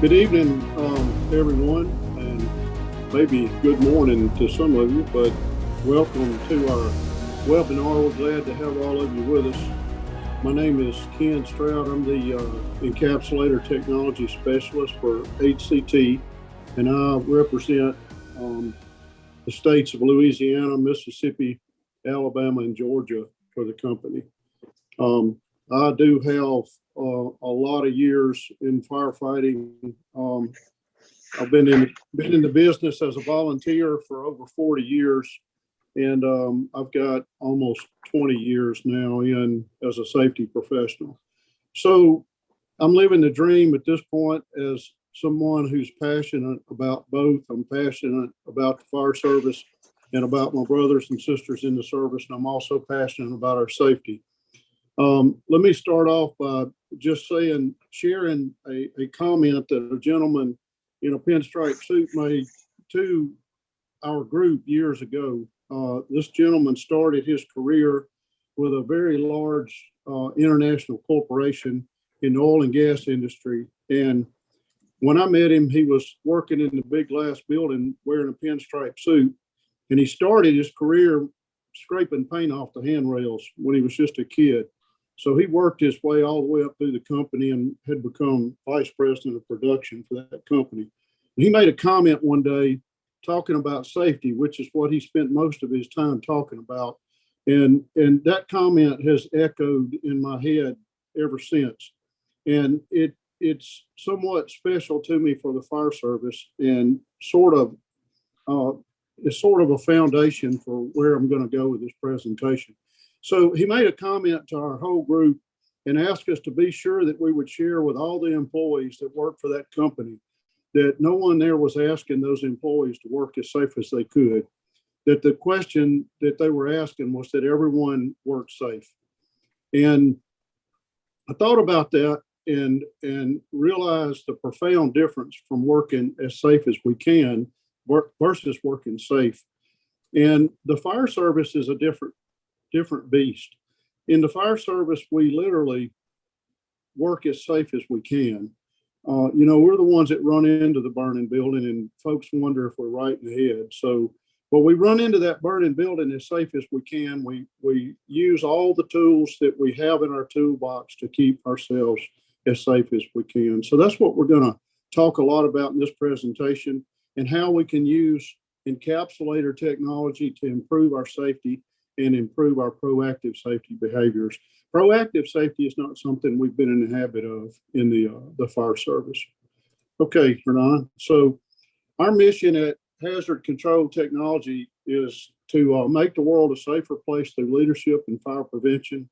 Good evening, everyone, and maybe good morning to some of you, but welcome to our webinar. We're glad to have all of you with us. My name is Ken Stroud. I'm the Encapsulator Technology Specialist for HCT, and I represent the states of Louisiana, Mississippi, Alabama, and Georgia for the company. I do have a lot of years in firefighting. I've been in the business as a volunteer for over 40 years, and I've got almost 20 years now in as a safety professional. So I'm living the dream at this point as someone who's passionate about both. I'm passionate about the fire service and about my brothers and sisters in the service, and I'm also passionate about our safety. Let me start off by just sharing a comment that a gentleman in a pinstripe suit made to our group years ago. This gentleman started his career with a very large international corporation in the oil and gas industry. And when I met him, he was working in the big glass building wearing a pinstripe suit. And he started his career scraping paint off the handrails when he was just a kid. So he worked his way all the way up through the company and had become vice president of production for that company. And he made a comment one day talking about safety, which is what he spent most of his time talking about. And that comment has echoed in my head ever since. And it's somewhat special to me for the fire service, and it's sort of a foundation for where I'm going to go with this presentation. So he made a comment to our whole group and asked us to be sure that we would share with all the employees that work for that company that no one there was asking those employees to work as safe as they could, that the question that they were asking was that everyone worked safe. And I thought about that and realized the profound difference from working as safe as we can versus working safe. And the fire service is a different beast. In the fire service, we literally work as safe as we can. We're the ones that run into the burning building, and folks wonder if we're right in the head. So, when we run into that burning building as safe as we can, we use all the tools that we have in our toolbox to keep ourselves as safe as we can. So that's what we're going to talk a lot about in this presentation, and how we can use encapsulator technology to improve our safety and improve our proactive safety behaviors. Proactive safety is not something we've been in the habit of in the fire service. Okay, Renan. So our mission at Hazard Control Technology is to make the world a safer place through leadership in fire prevention,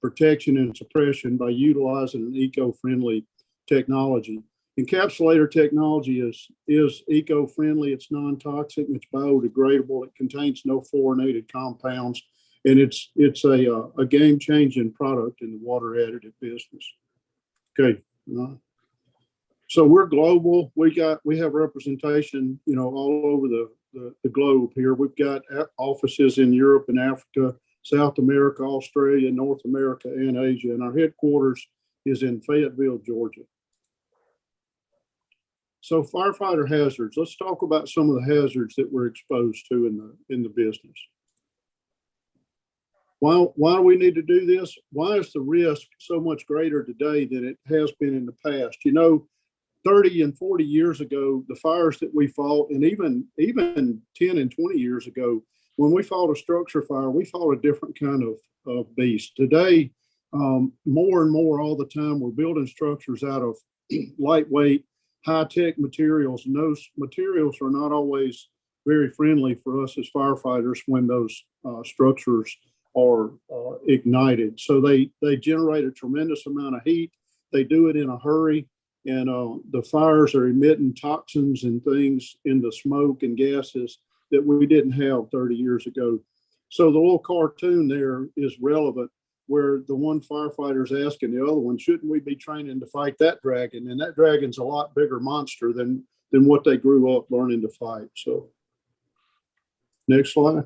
protection, and suppression by utilizing an eco-friendly technology. Encapsulator technology is eco-friendly, it's non-toxic, it's biodegradable, it contains no fluorinated compounds, and it's a game-changing product in the water additive business. Okay, so we're global. We have representation, all over the globe here. We've got offices in Europe and Africa, South America, Australia, North America, and Asia, and our headquarters is in Fayetteville, Georgia. So firefighter hazards. Let's talk about some of the hazards that we're exposed to in the business. Why do we need to do this? Why is the risk so much greater today than it has been in the past? 30 and 40 years ago, the fires that we fought, and even 10 and 20 years ago, when we fought a structure fire, we fought a different kind of beast. Today, more and more all the time, we're building structures out of lightweight, high-tech materials, and those materials are not always very friendly for us as firefighters when those structures are ignited. So they generate a tremendous amount of heat. They do it in a hurry, and the fires are emitting toxins and things in the smoke and gases that we didn't have 30 years ago. So the little cartoon there is relevant, where the one firefighter is asking the other one, shouldn't we be training to fight that dragon? And that dragon's a lot bigger monster than what they grew up learning to fight. So next slide.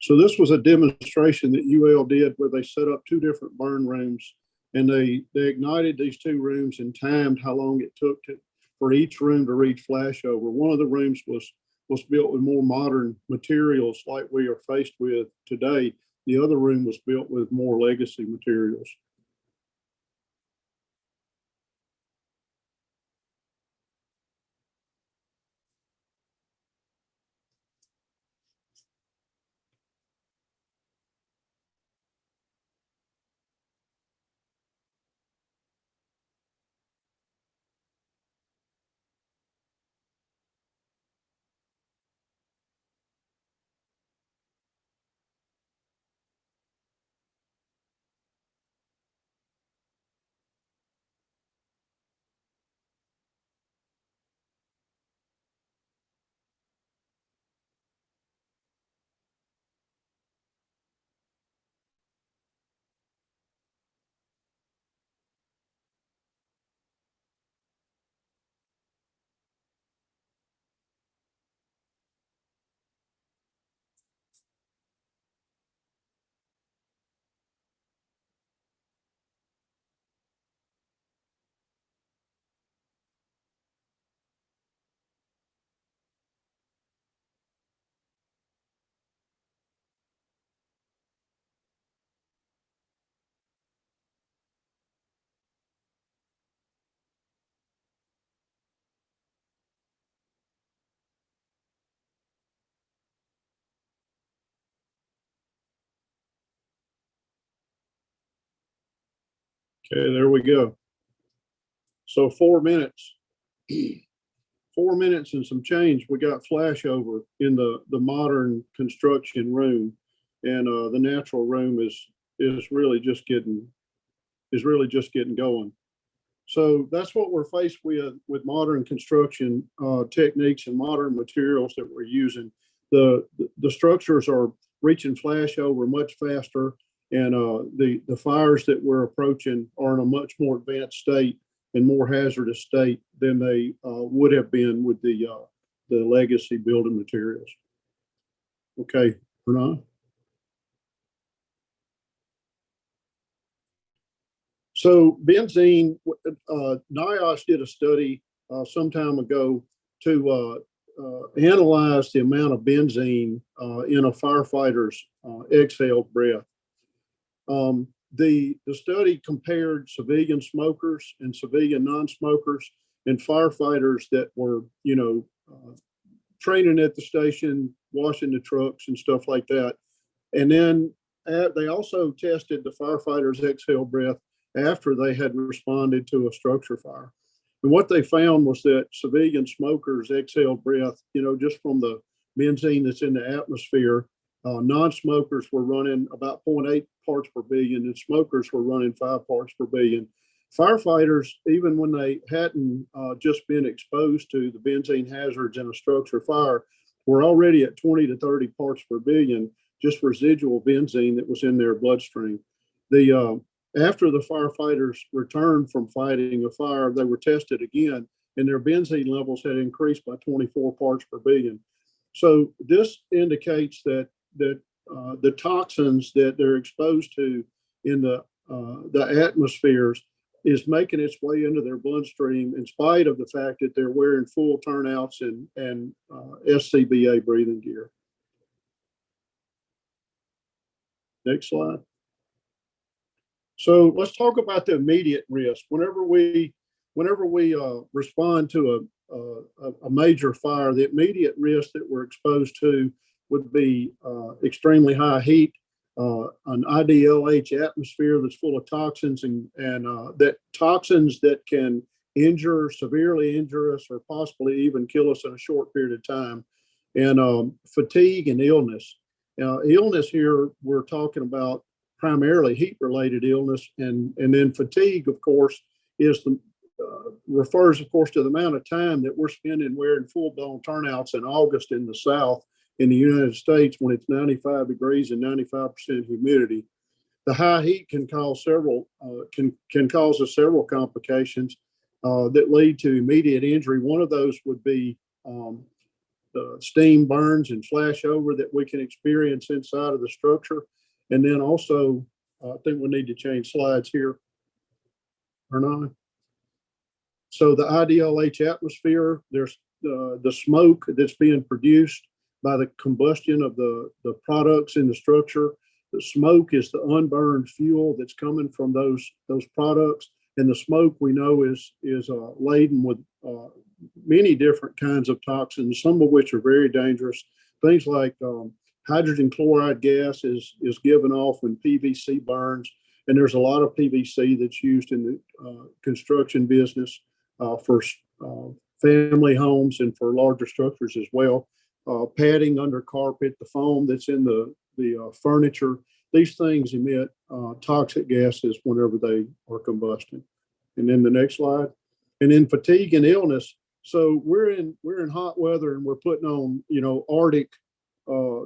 So this was a demonstration that UL did where they set up two different burn rooms, and they ignited these two rooms and timed how long it took for each room to reach flashover. One of the rooms was built with more modern materials like we are faced with today. The other room was built with more legacy materials. Okay, there we go. So 4 minutes, 4 minutes and some change, we got flashover in the modern construction room, and the natural room is really just getting going. So that's what we're faced with modern construction techniques and modern materials that we're using. The structures are reaching flashover much faster, and the fires that we're approaching are in a much more advanced state and more hazardous state than they would have been with the legacy building materials. Okay, Hernan? So benzene, NIOSH did a study some time ago to analyze the amount of benzene in a firefighter's exhaled breath. The study compared civilian smokers and civilian non-smokers and firefighters that were, training at the station, washing the trucks and stuff like that. And then they also tested the firefighters' exhale breath after they had responded to a structure fire. And what they found was that civilian smokers' exhale breath, just from the benzene that's in the atmosphere, non-smokers were running about 0.8 parts per billion, and smokers were running 5 parts per billion. Firefighters, even when they hadn't just been exposed to the benzene hazards in a structure fire, were already at 20 to 30 parts per billion, just residual benzene that was in their bloodstream. After the firefighters returned from fighting a fire, they were tested again, and their benzene levels had increased by 24 parts per billion. So this indicates that the toxins that they're exposed to in the atmospheres is making its way into their bloodstream in spite of the fact that they're wearing full turnouts and SCBA breathing gear. Next slide. So let's talk about the immediate risk. Whenever we respond to a major fire, the immediate risk that we're exposed to would be extremely high heat, an IDLH atmosphere that's full of toxins and that toxins that can severely injure us, or possibly even kill us in a short period of time, and fatigue and illness. Illness here, we're talking about primarily heat-related illness, and then fatigue, of course, refers, of course, to the amount of time that we're spending wearing full-blown turnouts in August in the South in the United States when it's 95 degrees and 95% humidity. The high heat can cause us several complications that lead to immediate injury. One of those would be steam burns and flash over that we can experience inside of the structure. And then also, I think we need to change slides here or not. So the IDLH atmosphere, there's the smoke that's being produced by the combustion of the products in the structure. The smoke is the unburned fuel that's coming from those products, and the smoke we know is laden with many different kinds of toxins, some of which are very dangerous. Things like hydrogen chloride gas is given off when PVC burns, and there's a lot of PVC that's used in the construction business for family homes and for larger structures as well. Padding under carpet, the foam that's in the furniture, these things emit toxic gases whenever they are combusting. And then the next slide. And then fatigue and illness. So we're in hot weather and we're putting on, Arctic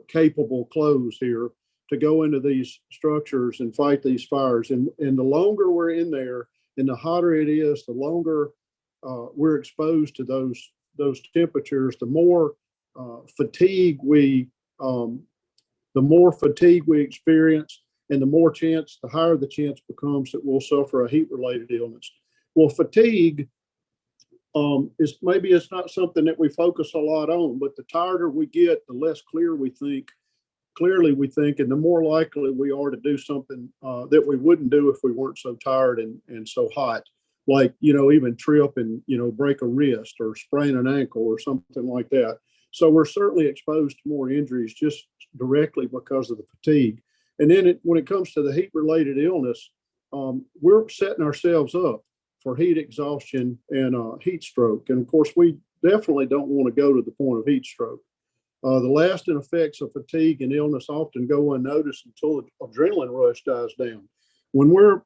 capable clothes here to go into these structures and fight these fires. And the longer we're in there and the hotter it is, the longer we're exposed to those temperatures, the more fatigue we experience, and the higher the chance becomes that we'll suffer a heat-related illness. Well, fatigue it's not something that we focus a lot on, but the tireder we get, the less clearly we think, and the more likely we are to do something that we wouldn't do if we weren't so tired and so hot, like, even trip and, break a wrist or sprain an ankle or something like that. So we're certainly exposed to more injuries just directly because of the fatigue. And then when it comes to the heat-related illness, we're setting ourselves up for heat exhaustion and heat stroke. And of course, we definitely don't want to go to the point of heat stroke. The lasting effects of fatigue and illness often go unnoticed until the adrenaline rush dies down. When we're,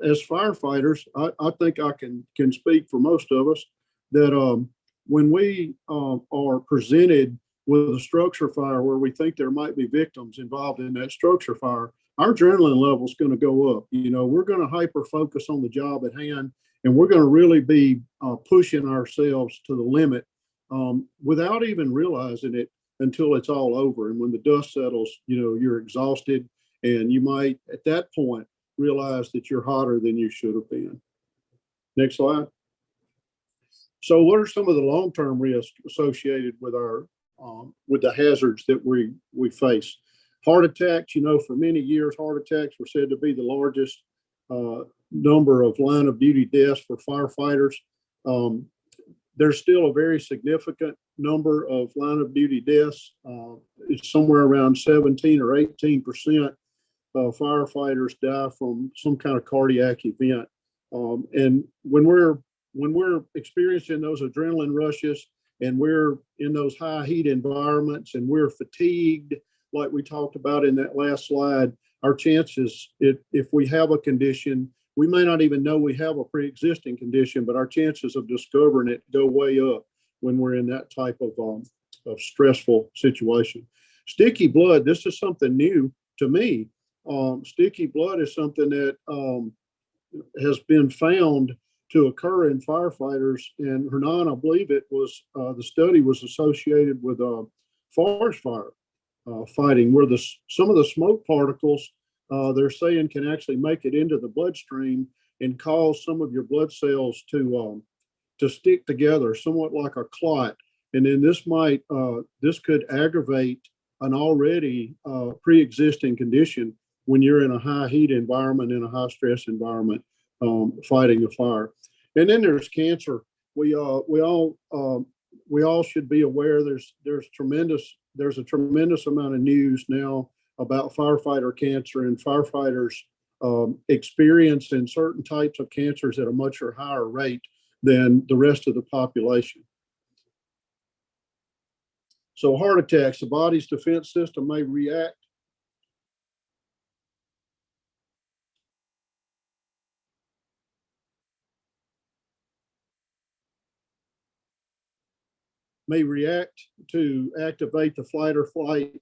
as firefighters, I think I can speak for most of us that when we are presented with a structure fire where we think there might be victims involved in that structure fire, our adrenaline level is going to go up. We're going to hyper focus on the job at hand, and we're going to really be pushing ourselves to the limit without even realizing it until it's all over. And when the dust settles, you're exhausted, and you might at that point realize that you're hotter than you should have been. Next slide. So what are some of the long-term risks associated with with the hazards that we face? Heart attacks, for many years, heart attacks were said to be the largest number of line of duty deaths for firefighters. There's still a very significant number of line of duty deaths. It's somewhere around 17 or 18% of firefighters die from some kind of cardiac event. And when we're experiencing those adrenaline rushes and we're in those high heat environments and we're fatigued, like we talked about in that last slide, our chances, if we have a condition, we may not even know we have a pre-existing condition, but our chances of discovering it go way up when we're in that type of stressful situation. Sticky blood, this is something new to me. Sticky blood is something that has been found to occur in firefighters. And Hernan, I believe it was the study was associated with forest fire fighting, where some of the smoke particles they're saying can actually make it into the bloodstream and cause some of your blood cells to stick together, somewhat like a clot. And then this could aggravate an already pre-existing condition when you're in a high heat environment, in a high stress environment, fighting a fire. And then there's cancer. We all should be aware there's a tremendous amount of news now about firefighter cancer and firefighters experiencing certain types of cancers at a much higher rate than the rest of the population. So heart attacks, the body's defense system may react to activate the flight or flight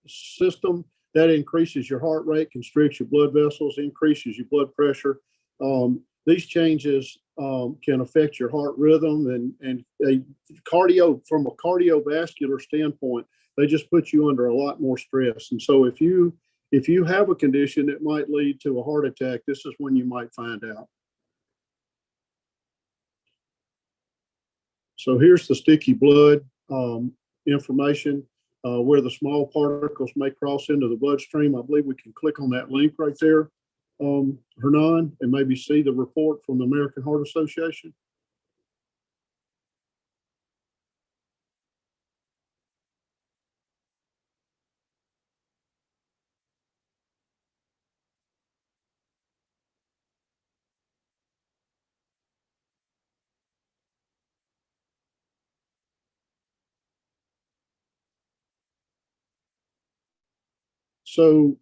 system. That increases your heart rate, constricts your blood vessels, increases your blood pressure. These changes can affect your heart rhythm and a cardio from a cardiovascular standpoint. They just put you under a lot more stress. And so if you have a condition that might lead to a heart attack, this is when you might find out. So here's the sticky blood information where the small particles may cross into the bloodstream. I believe we can click on that link right there, Hernan, and maybe see the report from the American Heart Association. So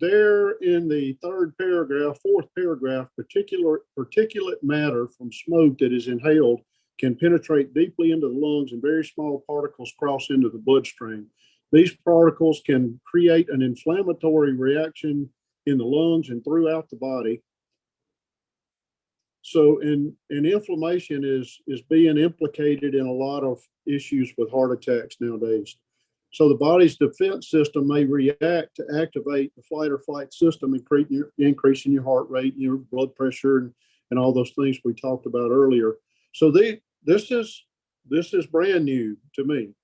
there in the fourth paragraph, particulate matter from smoke that is inhaled can penetrate deeply into the lungs and very small particles cross into the bloodstream. These particles can create an inflammatory reaction in the lungs and throughout the body. So, and inflammation is being implicated in a lot of issues with heart attacks nowadays. So the body's defense system may react to activate the flight or flight system, increasing your heart rate, your blood pressure, and all those things we talked about earlier. So this is brand new to me,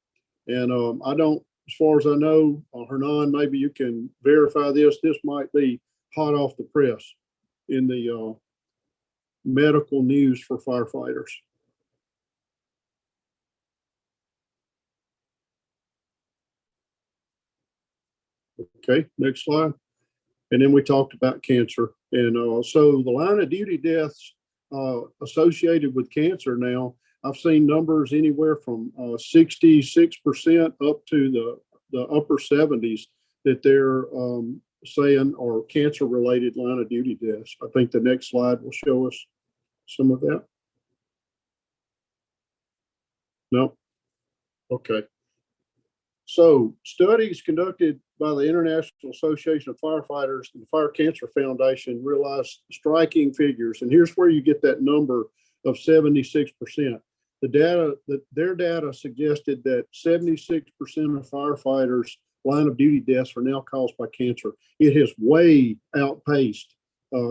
and I don't, as far as I know, Hernan, maybe you can verify this. This might be hot off the press in the medical news for firefighters. Okay, next slide. And then we talked about cancer. And so the line of duty deaths associated with cancer now, I've seen numbers anywhere from 66% up to the upper 70s that they're saying are cancer related line of duty deaths. I think the next slide will show us some of that. No? Okay. So studies conducted by the International Association of Firefighters and the Fire Cancer Foundation realized striking figures. And here's where you get that number of 76%. Their data suggested that 76% of firefighters' line of duty deaths are now caused by cancer. It has way outpaced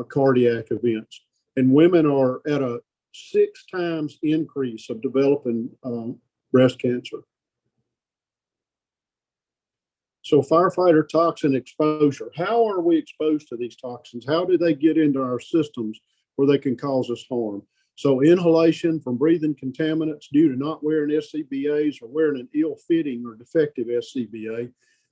cardiac events. And women are at a 6 times increase of developing breast cancer. So firefighter toxin exposure. How are we exposed to these toxins? How do they get into our systems where they can cause us harm? So inhalation from breathing contaminants due to not wearing SCBAs or wearing an ill-fitting or defective SCBA.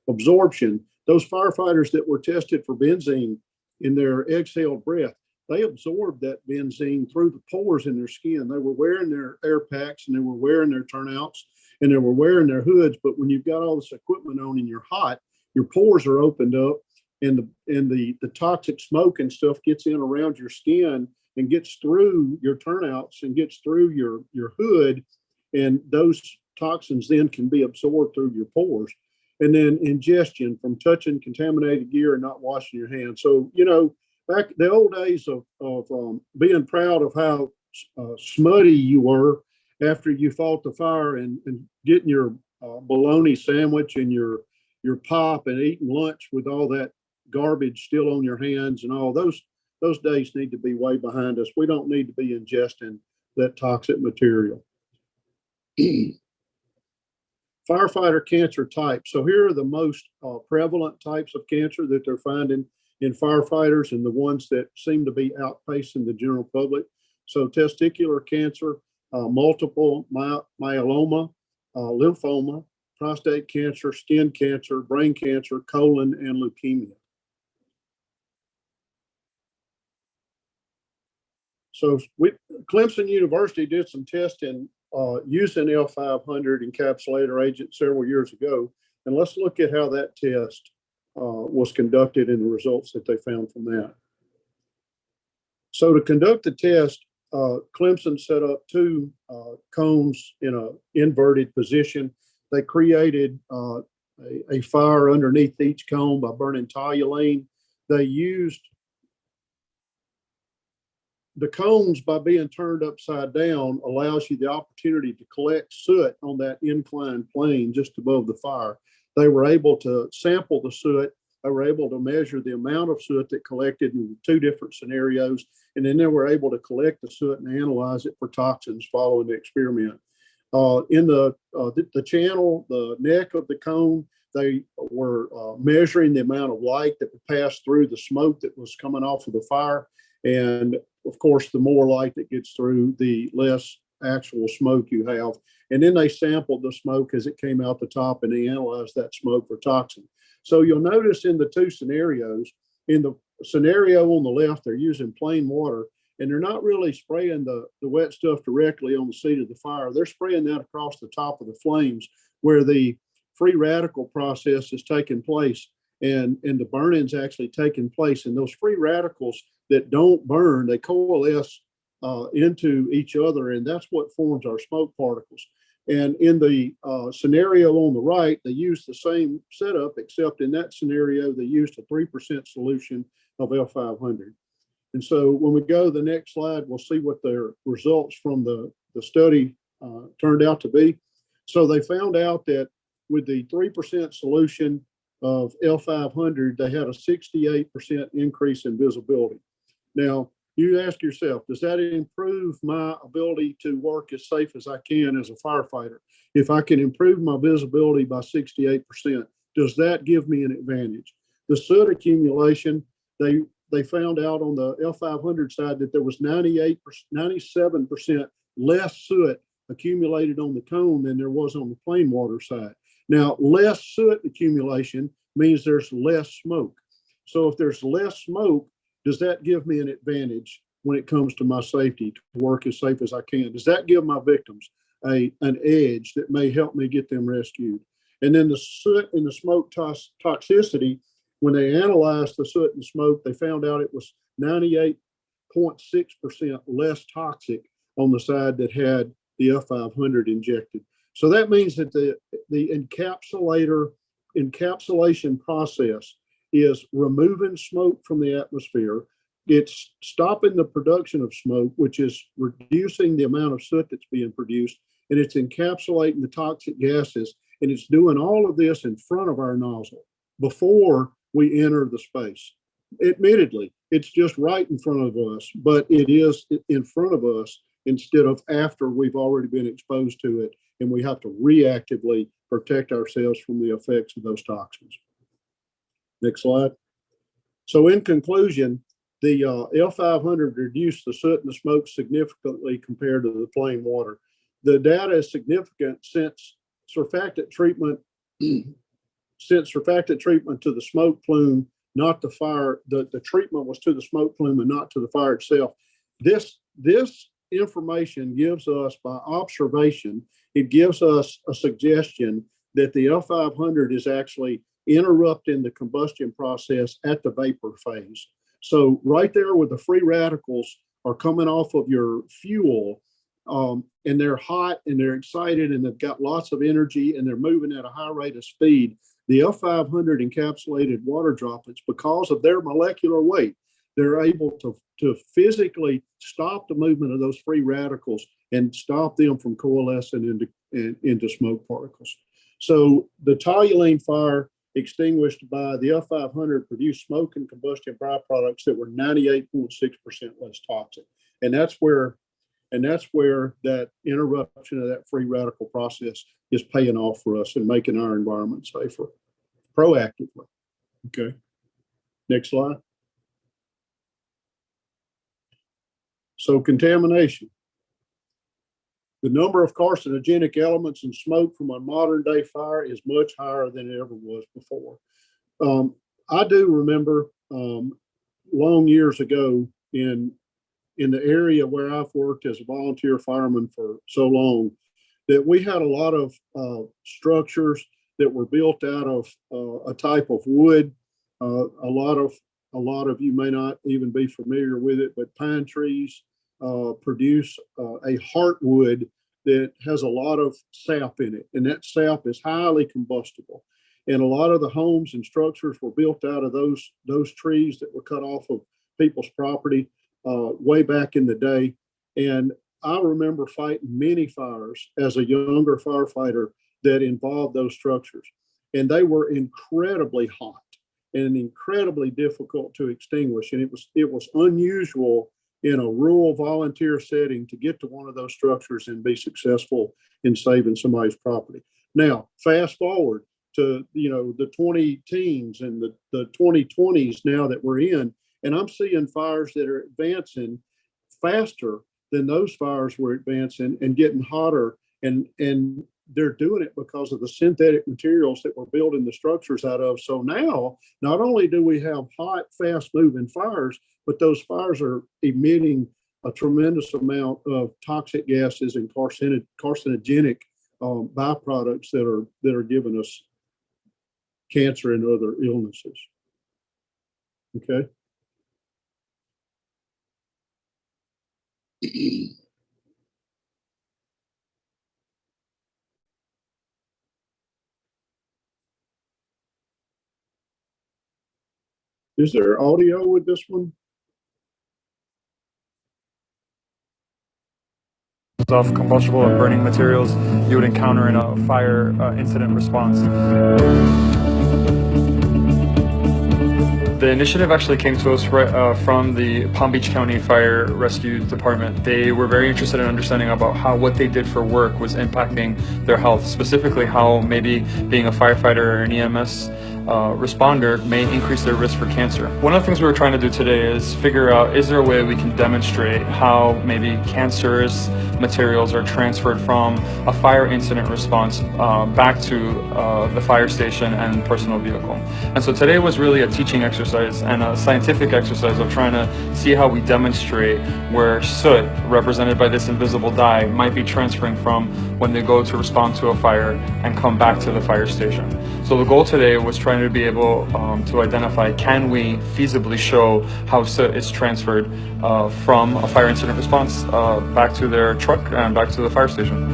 Absorption. Those firefighters that were tested for benzene in their exhaled breath, they absorbed that benzene through the pores in their skin. They were wearing their air packs and they were wearing their turnouts and they were wearing their hoods. But when you've got all this equipment on and you're hot, your pores are opened up and the toxic smoke and stuff gets in around your skin and gets through your turnouts and gets through your hood. And those toxins then can be absorbed through your pores. And then ingestion from touching contaminated gear and not washing your hands. So, back the old days of being proud of how smutty you were after you fought the fire and getting your bologna sandwich and your pop and eating lunch with all that garbage still on your hands and all those days need to be way behind us. We don't need to be ingesting that toxic material. Firefighter cancer types. So here are the most prevalent types of cancer that they're finding in firefighters and the ones that seem to be outpacing the general public. So testicular cancer, multiple myeloma, lymphoma, prostate cancer, skin cancer, brain cancer, colon, and leukemia. So Clemson University did some testing using L500 encapsulator agent several years ago. And let's look at how that test was conducted and the results that they found from that. So to conduct the test, Clemson set up 2 cones in an inverted position. They created a fire underneath each cone by burning toluene. They used the cones, by being turned upside down, allows you the opportunity to collect soot on that inclined plane just above the fire. They were able to sample the soot. They were able to measure the amount of soot that collected in two different scenarios, and then they were able to collect the soot and analyze it for toxins following the experiment. In the channel, the neck of the cone, they were measuring the amount of light that would pass through the smoke that was coming off of the fire. And of course, the more light that gets through, the less actual smoke you have. And then they sampled the smoke as it came out the top, and they analyzed that smoke for toxin. So you'll notice in the two scenarios, in the scenario on the left, they're using plain water, and they're not really spraying the wet stuff directly on the seat of the fire. They're spraying that across the top of the flames where the free radical process is taking place, and the burning's actually taking place. And those free radicals that don't burn, they coalesce into each other, and that's what forms our smoke particles. And in the scenario on the right, they used the same setup, except in that scenario, they used a 3% solution of L500. And so when we go to the next slide, we'll see what their results from the study turned out to be. So they found out that with the 3% solution of L500, they had a 68% increase in visibility. Now, you ask yourself, does that improve my ability to work as safe as I can as a firefighter? If I can improve my visibility by 68%, does that give me an advantage? The soot accumulation, they found out on the L500 side that there was 97% less soot accumulated on the cone than there was on the plain water side. Now, less soot accumulation means there's less smoke. So if there's less smoke, does that give me an advantage when it comes to my safety to work as safe as I can? Does that give my victims an edge that may help me get them rescued? And then the soot and the smoke toxicity, when they analyzed the soot and smoke, they found out it was 98.6% less toxic on the side that had the F500 injected. So that means that the encapsulation process is removing smoke from the atmosphere. It's stopping the production of smoke, which is reducing the amount of soot that's being produced, and it's encapsulating the toxic gases, and it's doing all of this in front of our nozzle before we enter the space. Admittedly, it's just right in front of us, but it is in front of us instead of after we've already been exposed to it, and we have to reactively protect ourselves from the effects of those toxins. Next slide. So in conclusion, the L500 reduced the soot and the smoke significantly compared to the plain water. The data is significant since surfactant treatment to the smoke plume, not the fire. The treatment was to the smoke plume and not to the fire itself. This information gives us, by observation, it gives us a suggestion that the L500 is actually interrupting the combustion process at the vapor phase. So right there where the free radicals are coming off of your fuel, and they're hot and they're excited and they've got lots of energy and they're moving at a high rate of speed, the L500 encapsulated water droplets, because of their molecular weight, they're able to physically stop the movement of those free radicals and stop them from coalescing into smoke particles. So the toluene fire extinguished by the F500 produced smoke and combustion byproducts that were 98.6% less toxic. And that's where that interruption of that free radical process is paying off for us and making our environment safer proactively. Okay. Next slide. So contamination. The number of carcinogenic elements in smoke from a modern day fire is much higher than it ever was before. I do remember long years ago in the area where I've worked as a volunteer fireman for so long, that we had a lot of structures that were built out of a type of wood. A lot of you may not even be familiar with it, but pine trees produce a heartwood that has a lot of sap in it, and that sap is highly combustible. And a lot of the homes and structures were built out of those trees that were cut off of people's property. way back in the day. And I remember fighting many fires as a younger firefighter that involved those structures. And they were incredibly hot and incredibly difficult to extinguish. And it was unusual in a rural volunteer setting to get to one of those structures and be successful in saving somebody's property. Now, fast forward to the 20 teens and the 2020s now that we're in, and I'm seeing fires that are advancing faster than those fires were advancing and getting hotter, and they're doing it because of the synthetic materials that we're building the structures out of. So now, not only do we have hot, fast-moving fires, but those fires are emitting a tremendous amount of toxic gases and carcinogenic byproducts that are giving us cancer and other illnesses. Okay. Is there audio with this one? Of combustible or burning materials you would encounter in a fire incident response. The initiative actually came to us from the Palm Beach County Fire Rescue Department. They were very interested in understanding about how what they did for work was impacting their health, specifically how maybe being a firefighter or an EMS responder may increase their risk for cancer. One of the things we were trying to do today is figure out, is there a way we can demonstrate how maybe cancerous materials are transferred from a fire incident response back to the fire station and personal vehicle. And so today was really a teaching exercise and a scientific exercise of trying to see how we demonstrate where soot, represented by this invisible dye, might be transferring from when they go to respond to a fire and come back to the fire station. So the goal today was trying to be able to identify, can we feasibly show how soot is transferred from a fire incident response back to their truck and back to the fire station.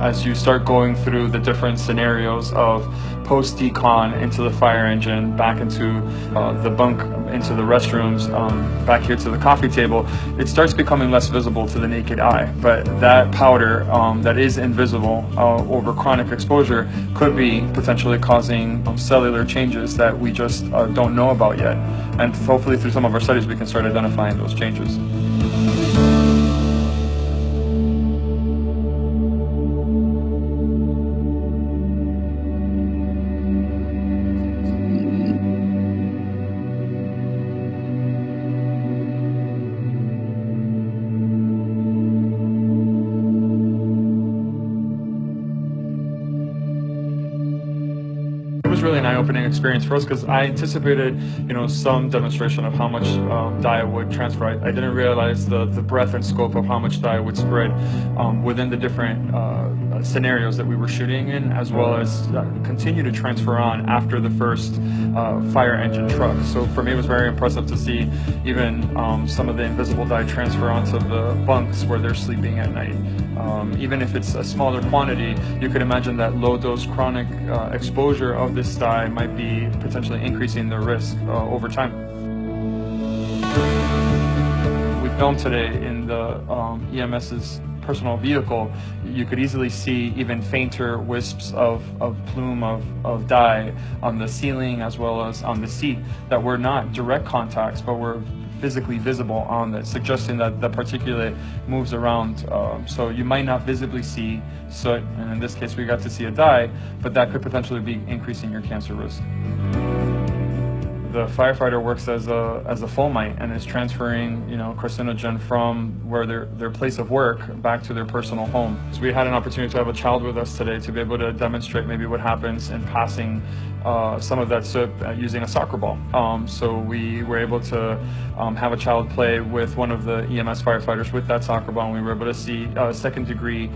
As you start going through the different scenarios of post-decon into the fire engine, back into the bunk, into the restrooms, back here to the coffee table, it starts becoming less visible to the naked eye. But that powder that is invisible over chronic exposure could be potentially causing cellular changes that we just don't know about yet. And hopefully through some of our studies we can start identifying those changes. It was really an eye-opening experience for us because I anticipated, some demonstration of how much dye would transfer. I didn't realize the breadth and scope of how much dye would spread within the different scenarios that we were shooting in, as well as continue to transfer on after the first fire engine truck. So for me, it was very impressive to see even some of the invisible dye transfer onto the bunks where they're sleeping at night. Even if it's a smaller quantity, you could imagine that low-dose chronic exposure of this dye might be potentially increasing the risk over time. We filmed today in the EMS's personal vehicle. You could easily see even fainter wisps of plume of dye on the ceiling as well as on the seat that were not direct contacts but were physically visible on it, suggesting that the particulate moves around. So you might not visibly see soot, and in this case we got to see a dye, but that could potentially be increasing your cancer risk. the firefighter works as a fomite and is transferring, carcinogen from where their place of work back to their personal home. So we had an opportunity to have a child with us today to be able to demonstrate maybe what happens in passing some of that soot using a soccer ball. So we were able to have a child play with one of the EMS firefighters with that soccer ball, and we were able to see a second degree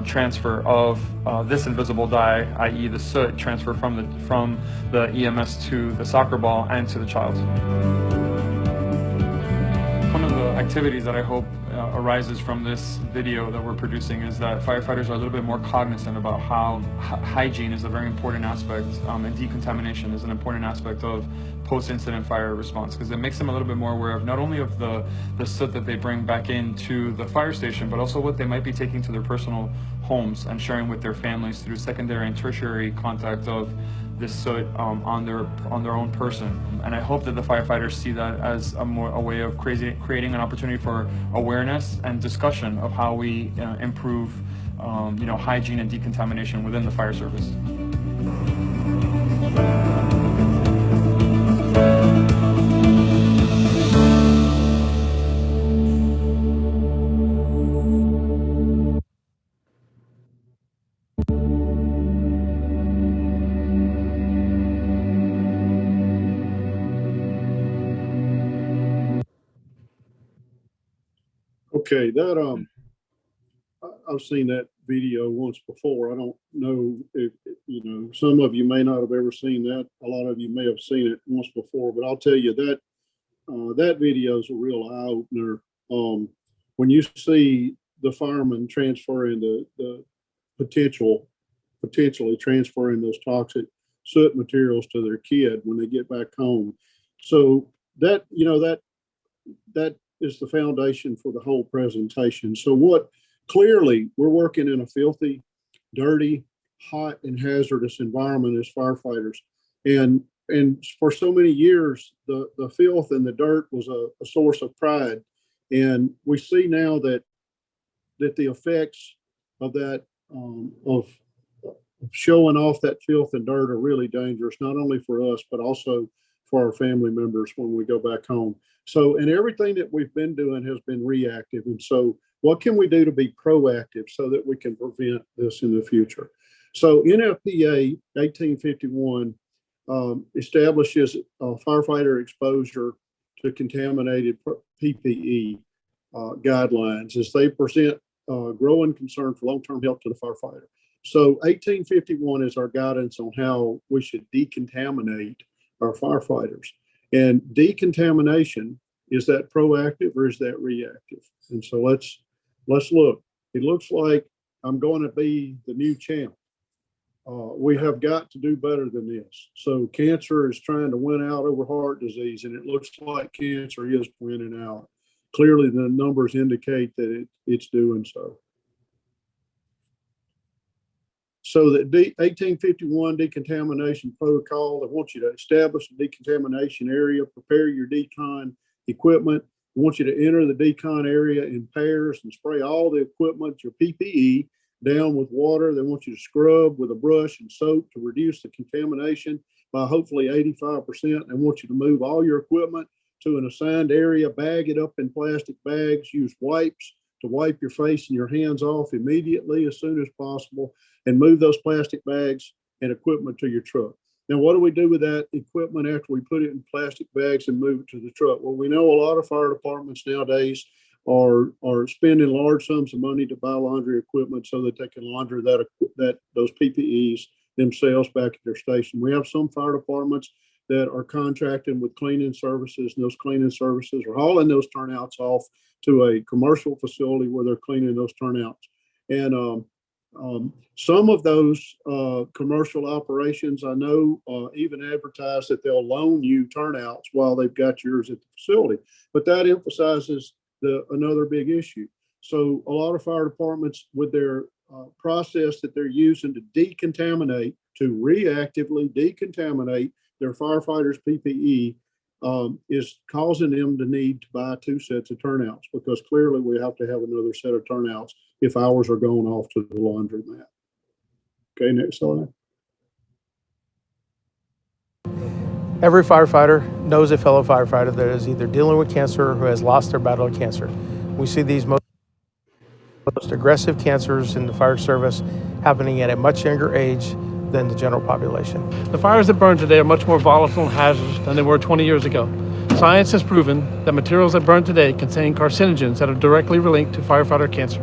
transfer of this invisible dye, i.e. the soot, transfer from the EMS to the soccer ball and to the child. One of the activities that I hope arises from this video that we're producing is that firefighters are a little bit more cognizant about how hygiene is a very important aspect, and decontamination is an important aspect of post-incident fire response, because it makes them a little bit more aware of not only of the soot that they bring back into the fire station, but also what they might be taking to their personal homes and sharing with their families through secondary and tertiary contact of this soot on their own person. And I hope that the firefighters see that as a way of creating an opportunity for awareness and discussion of how we improve hygiene and decontamination within the fire service. Okay, I've seen that video once before. I don't know if, some of you may not have ever seen that. A lot of you may have seen it once before, but I'll tell you that that video is a real eye opener. When you see the firemen transferring the potentially transferring those toxic soot materials to their kid when they get back home. So that is the foundation for the whole presentation. So clearly we're working in a filthy, dirty, hot, and hazardous environment as firefighters. And for so many years, the filth and the dirt was a source of pride. And we see now that the effects of that, of showing off that filth and dirt are really dangerous, not only for us, but also for our family members when we go back home. So, and everything that we've been doing has been reactive. And so what can we do to be proactive so that we can prevent this in the future? So NFPA 1851 establishes firefighter exposure to contaminated PPE guidelines as they present growing concern for long-term health to the firefighter. So 1851 is our guidance on how we should decontaminate our firefighters. And decontamination, is that proactive or is that reactive? And so let's look. It looks like I'm going to be the new champ. We have got to do better than this. So cancer is trying to win out over heart disease, and it looks like cancer is winning out. Clearly, the numbers indicate that it's doing so. So the 1851 decontamination protocol, they want you to establish a decontamination area, prepare your decon equipment. They want you to enter the decon area in pairs and spray all the equipment, your PPE, down with water. They want you to scrub with a brush and soap to reduce the contamination by hopefully 85%. They want you to move all your equipment to an assigned area, bag it up in plastic bags, use wipes to wipe your face and your hands off immediately as soon as possible, and move those plastic bags and equipment to your truck. Now, what do we do with that equipment after we put it in plastic bags and move it to the truck? Well, we know a lot of fire departments nowadays are spending large sums of money to buy laundry equipment so that they can launder those PPEs themselves back at their station. We have some fire departments that are contracting with cleaning services, and those cleaning services are hauling those turnouts off to a commercial facility where they're cleaning those turnouts. And some of those commercial operations, I know, even advertise that they'll loan you turnouts while they've got yours at the facility. But that emphasizes another big issue. So a lot of fire departments, with their process that they're using to decontaminate, to reactively decontaminate their firefighters' PPE, is causing them to need to buy 2 sets of turnouts, because clearly we have to have another set of turnouts if ours are going off to the laundromat. Okay, next slide. Every firefighter knows a fellow firefighter that is either dealing with cancer or who has lost their battle of cancer. We see these most aggressive cancers in the fire service happening at a much younger age than the general population. The fires that burn today are much more volatile and hazardous than they were 20 years ago. Science has proven that materials that burn today contain carcinogens that are directly linked to firefighter cancer.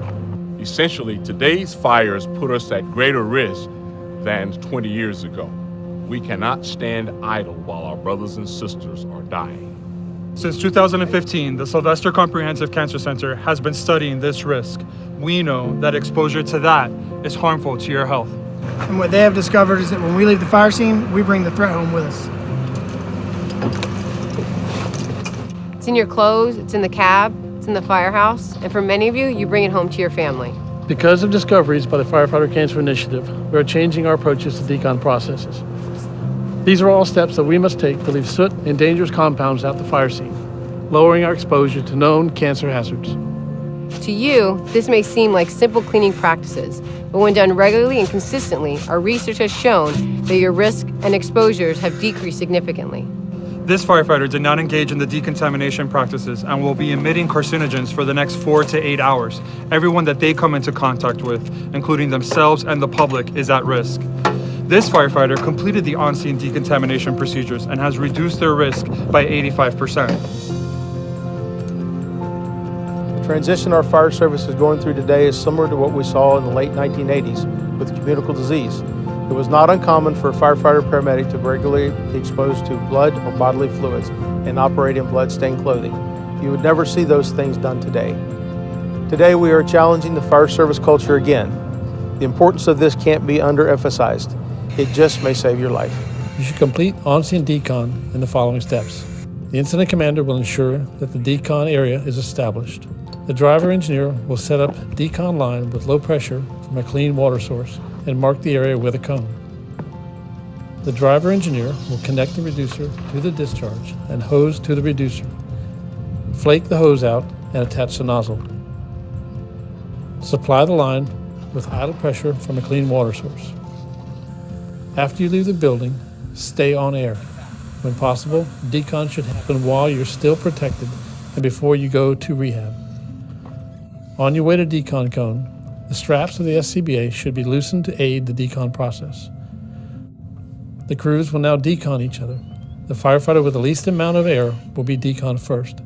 Essentially, today's fires put us at greater risk than 20 years ago. We cannot stand idle while our brothers and sisters are dying. Since 2015, the Sylvester Comprehensive Cancer Center has been studying this risk. We know that exposure to that is harmful to your health. And what they have discovered is that when we leave the fire scene, we bring the threat home with us. It's in your clothes, it's in the cab, it's in the firehouse, and for many of you, you bring it home to your family. Because of discoveries by the Firefighter Cancer Initiative, we are changing our approaches to decon processes. These are all steps that we must take to leave soot and dangerous compounds out the fire scene, lowering our exposure to known cancer hazards. To you, this may seem like simple cleaning practices, but when done regularly and consistently, our research has shown that your risk and exposures have decreased significantly. This firefighter did not engage in the decontamination practices and will be emitting carcinogens for the next 4 to 8 hours. Everyone that they come into contact with, including themselves and the public, is at risk. This firefighter completed the on-scene decontamination procedures and has reduced their risk by 85%. The transition our fire service is going through today is similar to what we saw in the late 1980s with communicable disease. It was not uncommon for a firefighter or paramedic to regularly be exposed to blood or bodily fluids and operate in blood-stained clothing. You would never see those things done today. Today we are challenging the fire service culture again. The importance of this can't be underemphasized. It just may save your life. You should complete on-scene decon in the following steps. The incident commander will ensure that the decon area is established. The driver engineer will set up a decon line with low pressure from a clean water source and mark the area with a cone. The driver engineer will connect the reducer to the discharge and hose to the reducer. Flake the hose out and attach the nozzle. Supply the line with idle pressure from a clean water source. After you leave the building, stay on air. When possible, decon should happen while you're still protected and before you go to rehab. On your way to decon cone, the straps of the SCBA should be loosened to aid the decon process. The crews will now decon each other. The firefighter with the least amount of air will be decon first.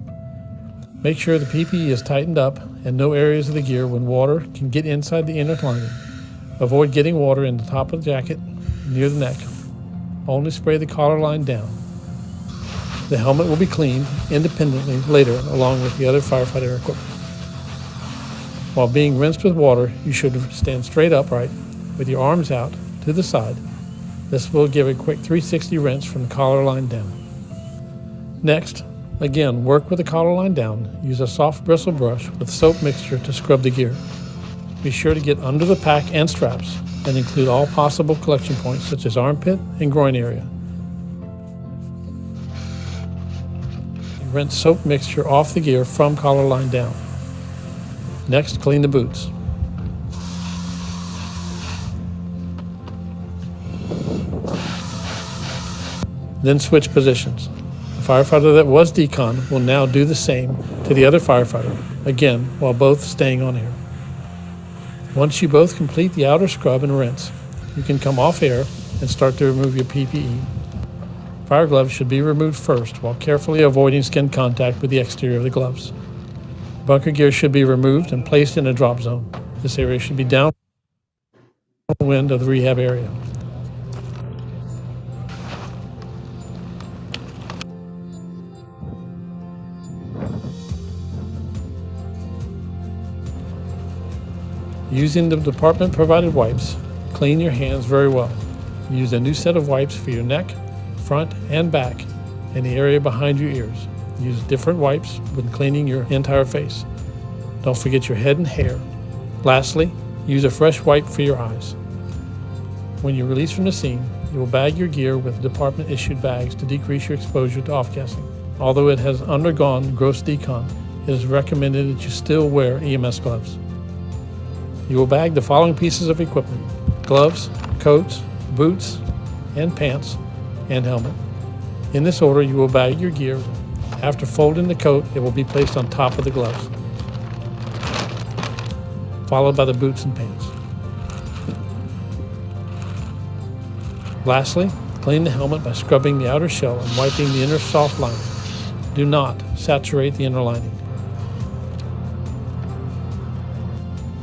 Make sure the PPE is tightened up and no areas of the gear when water can get inside the inner lining. Avoid getting water in the top of the jacket, near the neck. Only spray the collar line down. The helmet will be cleaned independently later along with the other firefighter equipment. While being rinsed with water, you should stand straight upright with your arms out to the side. This will give a quick 360 rinse from the collar line down. Next, again, work with the collar line down. Use a soft bristle brush with soap mixture to scrub the gear. Be sure to get under the pack and straps and include all possible collection points such as armpit and groin area. Rinse soap mixture off the gear from collar line down. Next, clean the boots. Then switch positions. The firefighter that was decon will now do the same to the other firefighter, again while both staying on air. Once you both complete the outer scrub and rinse, you can come off air and start to remove your PPE. Fire gloves should be removed first while carefully avoiding skin contact with the exterior of the gloves. Bunker gear should be removed and placed in a drop zone. This area should be downwind of the rehab area. Using the department-provided wipes, clean your hands very well. Use a new set of wipes for your neck, front, and back, and the area behind your ears. Use different wipes when cleaning your entire face. Don't forget your head and hair. Lastly, use a fresh wipe for your eyes. When you release from the scene, you will bag your gear with department-issued bags to decrease your exposure to off-gassing. Although it has undergone gross decon, it is recommended that you still wear EMS gloves. You will bag the following pieces of equipment: gloves, coats, boots, and pants, and helmet. In this order, you will bag your gear. After folding the coat, it will be placed on top of the gloves, followed by the boots and pants. Lastly, clean the helmet by scrubbing the outer shell and wiping the inner soft lining. Do not saturate the inner lining.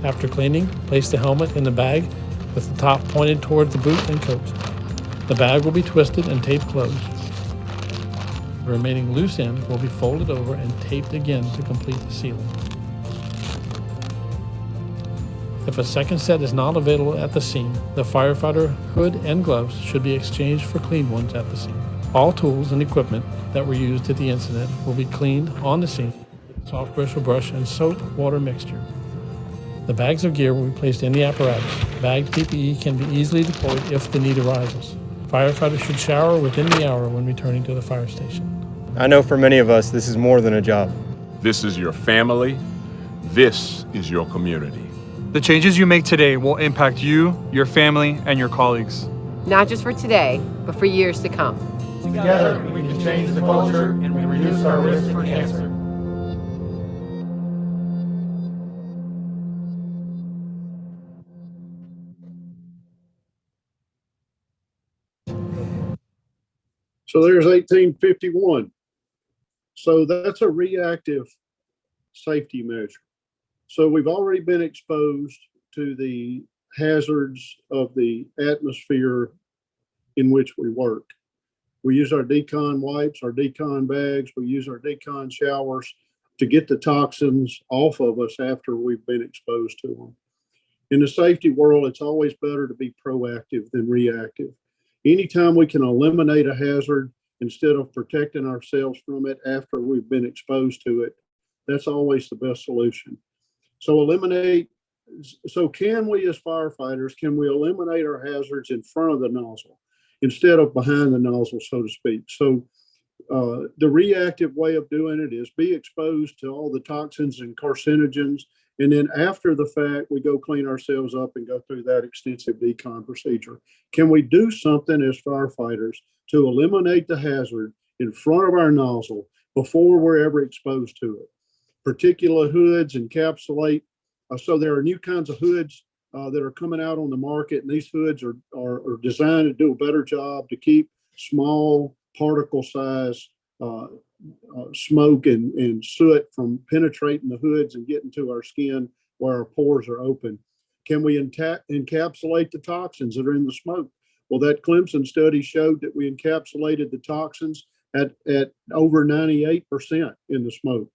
After cleaning, place the helmet in the bag with the top pointed toward the boot and coat. The bag will be twisted and taped closed. The remaining loose end will be folded over and taped again to complete the sealing. If a second set is not available at the scene, the firefighter hood and gloves should be exchanged for clean ones at the scene. All tools and equipment that were used at the incident will be cleaned on the scene with soft bristle brush and soap water mixture. The bags of gear will be placed in the apparatus. Bagged PPE can be easily deployed if the need arises. Firefighters should shower within the hour when returning to the fire station. I know for many of us, this is more than a job. This is your family. This is your community. The changes you make today will impact you, your family, and your colleagues. Not just for today, but for years to come. Together, we can change the culture and we reduce our risk for cancer. So there's 1851. So that's a reactive safety measure. So we've already been exposed to the hazards of the atmosphere in which we work. We use our decon wipes, our decon bags, we use our decon showers to get the toxins off of us after we've been exposed to them. In the safety world, it's always better to be proactive than reactive. Anytime we can eliminate a hazard instead of protecting ourselves from it after we've been exposed to it, that's always the best solution. So can we as firefighters, can we eliminate our hazards in front of the nozzle instead of behind the nozzle, so to speak? So the reactive way of doing it is be exposed to all the toxins and carcinogens, and then after the fact, we go clean ourselves up and go through that extensive decon procedure. Can we do something as firefighters to eliminate the hazard in front of our nozzle before we're ever exposed to it? Particulate hoods encapsulate. So there are new kinds of hoods that are coming out on the market, and these hoods are designed to do a better job to keep small particle size smoke and soot from penetrating the hoods and getting to our skin where our pores are open. Can we encapsulate the toxins that are in the smoke? Well, that Clemson study showed that we encapsulated the toxins at over 98% in the smoke.